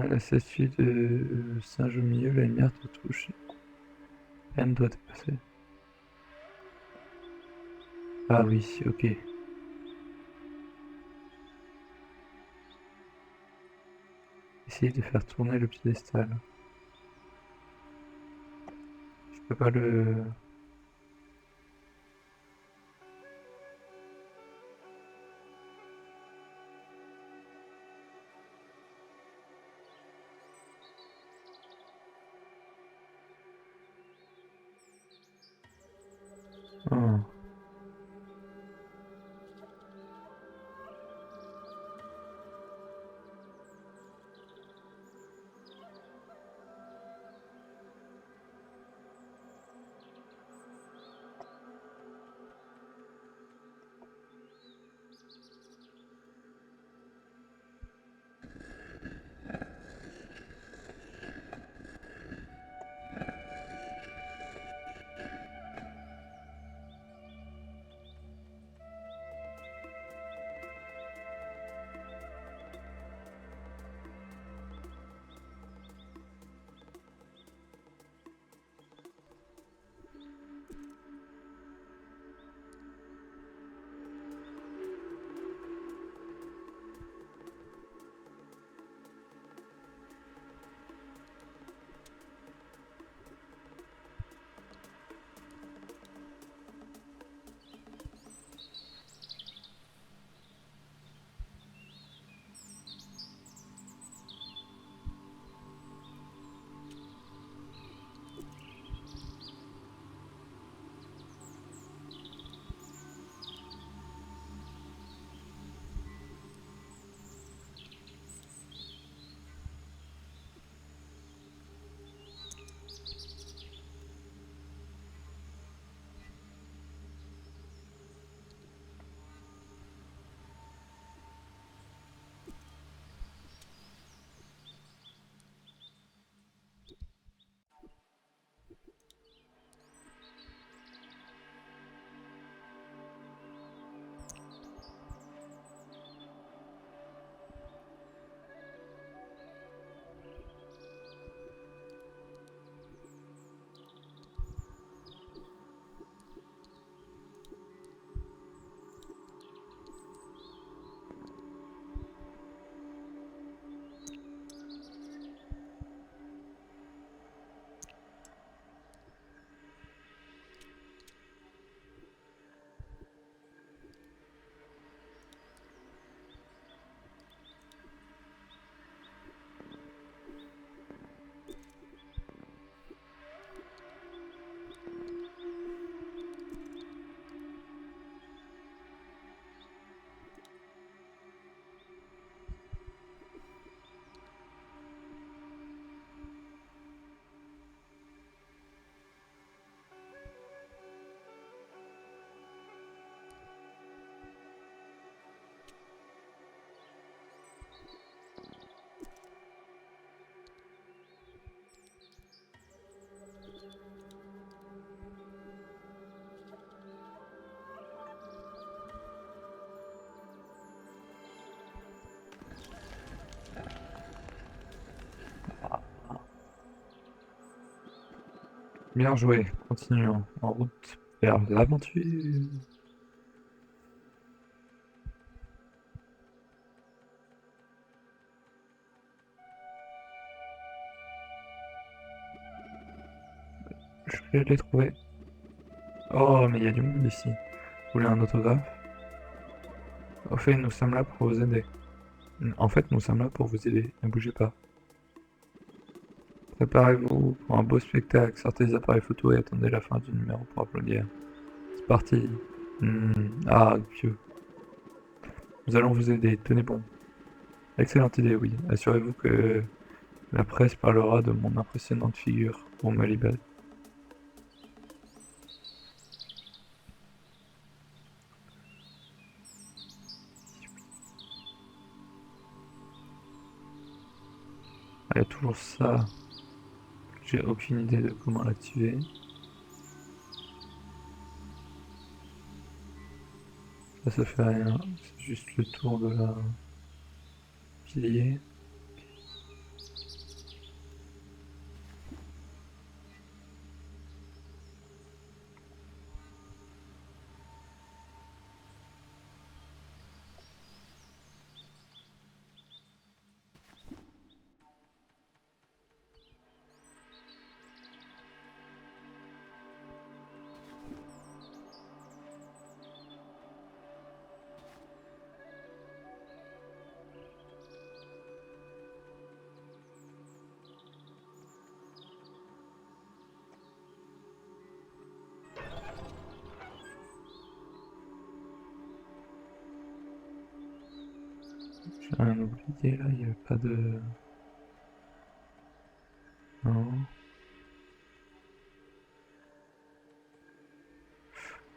La statue de singe au milieu, la lumière te touche. Rien ne doit te passer. Ah oui, ok. Essayez de faire tourner le piédestal. Je peux pas le... Oh. Bien joué, continuons en route vers l'aventure. Je l'ai trouvé. Oh, mais il y a du monde ici. Vous voulez un autographe? Au fait, nous sommes là pour vous aider. En fait, nous sommes là pour vous aider. Ne bougez pas. Préparez-vous pour un beau spectacle. Sortez les appareils photo et attendez la fin du numéro pour applaudir. C'est parti. Ah, Dieu. Nous allons vous aider. Tenez bon. Excellente idée, oui. Assurez-vous que la presse parlera de mon impressionnante figure pour me libérer. Il y a toujours ça. J'ai aucune idée de comment l'activer. Ça fait rien. C'est juste le tour de la pilier. J'ai rien oublié là, il n'y avait pas de... Non.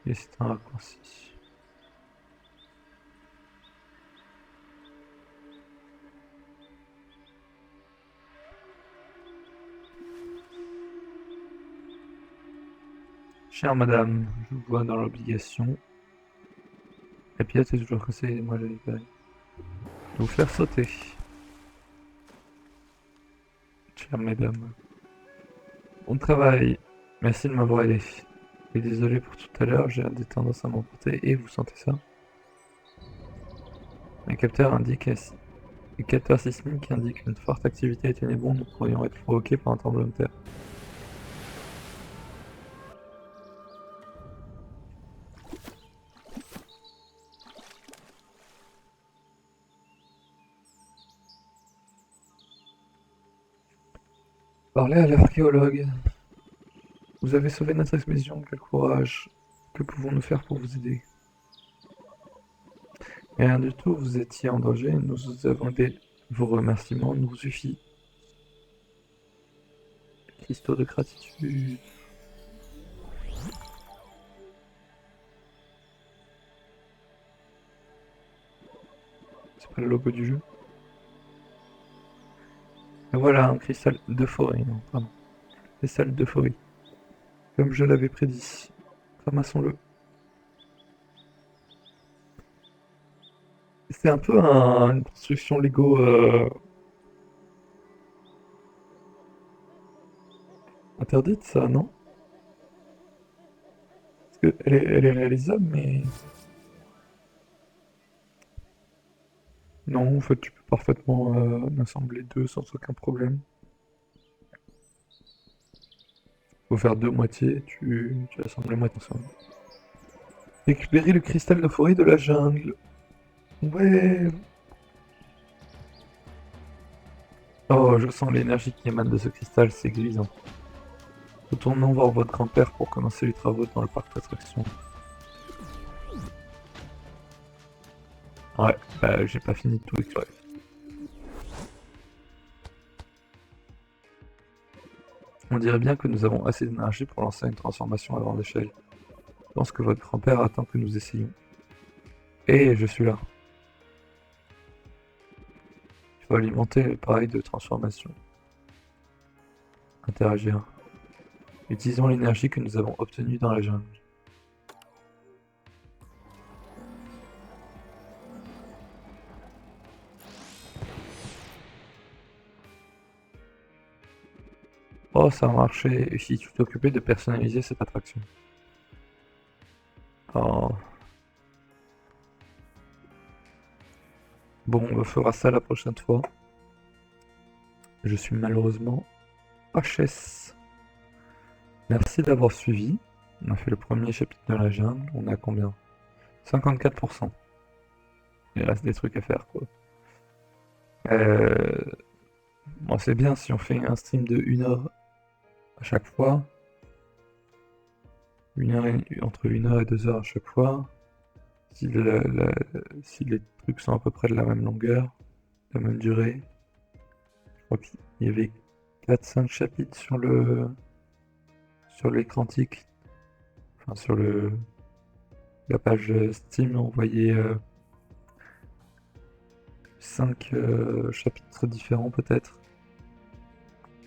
Et c'est un raccourci. Chère madame, je vous vois dans l'obligation. La pilote est toujours cassée et moi je libérer. De vous faire sauter. Chère mesdames. Bon travail. Merci de m'avoir aidé. Et désolé pour tout à l'heure, j'ai des tendances à m'emporter et vous sentez ça? Un capteur indique le capteur sismique indique une forte activité et tenez bon, nous pourrions être provoqués par un tremblement de terre. Parlez à l'archéologue. Vous avez sauvé notre expédition, quel courage. Que pouvons-nous faire pour vous aider? Rien du tout, vous étiez en danger, nous vous avons aidé. Vos remerciements nous suffisent. Cristaux de gratitude. C'est pas le logo du jeu? Et voilà, un cristal d'euphorie, non, pardon. Cristal d'euphorie. Comme je l'avais prédit. Ramassons-le. C'est un peu une construction Lego interdite, ça, non? Parce elle est réalisable, mais... Non, en fait, tu peux parfaitement en assembler deux sans aucun problème. Faut faire deux moitiés, tu assembles les moitiés ensemble. Récupérer le cristal d'euphorie de la jungle. Ouais. Oh, je sens l'énergie qui émane de ce cristal, c'est grisant. Retournons voir votre grand-père pour commencer les travaux dans le parc d'attractions. Ouais, bah j'ai pas fini de tout explorer. On dirait bien que nous avons assez d'énergie pour lancer une transformation à grande échelle. Je pense que votre grand-père attend que nous essayions. Et je suis là. Il faut alimenter l'appareil de transformation. Interagir. Utilisons l'énergie que nous avons obtenue dans la jungle. Oh, ça a marché. Et si tu t'occupais de personnaliser cette attraction. Oh. Bon, on fera ça la prochaine fois. Je suis malheureusement HS. Merci d'avoir suivi. On a fait le premier chapitre de la jungle. On a combien? 54%. Il reste des trucs à faire, quoi. Bon, c'est bien si on fait un stream de 1 heure à chaque fois. Entre 1 heure et 2 heures à chaque fois. Si, si les trucs sont à peu près de la même longueur, de la même durée. Je crois qu'il y avait 4-5 chapitres sur l'écran tic. Enfin, sur la page Steam, on voyait 5 chapitres différents peut-être.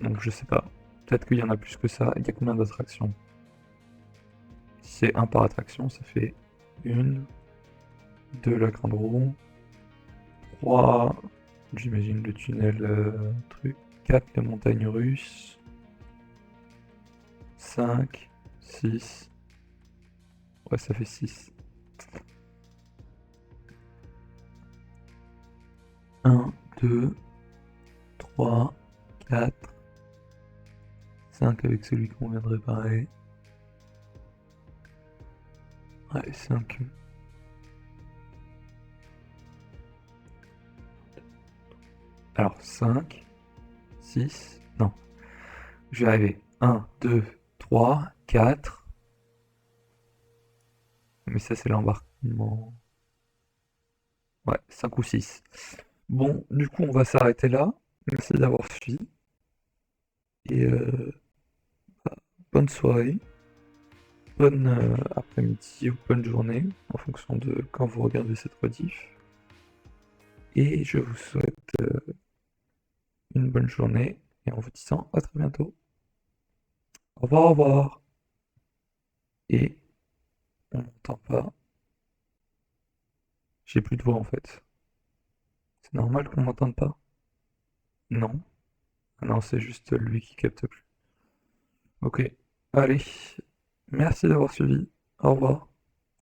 Donc je sais pas. Peut-être qu'il y en a plus que ça. Il y a combien d'attractions? Si c'est un par attraction, ça fait 1, 2 la grande roue, 3, j'imagine le tunnel truc, 4 les montagnes russes, 5, 6, ouais ça fait 6. 1, 2, 3, 4, 5 avec celui qu'on vient de réparer. Ouais, 5. Alors 5, 6, non, je vais arriver. 1, 2, 3, 4. Mais ça c'est l'embarquement. Ouais, 5 ou 6. Bon, du coup on va s'arrêter là. Merci d'avoir suivi. Et bonne soirée, bonne après-midi ou bonne journée, en fonction de quand vous regardez cette rediff. Et je vous souhaite une bonne journée, et en vous disant à très bientôt. Au revoir, au revoir. Et on m'entend pas. J'ai plus de voix en fait. C'est normal qu'on m'entende pas? Non. Ah non, c'est juste lui qui capte plus. Ok. Allez. Merci d'avoir suivi. Au revoir.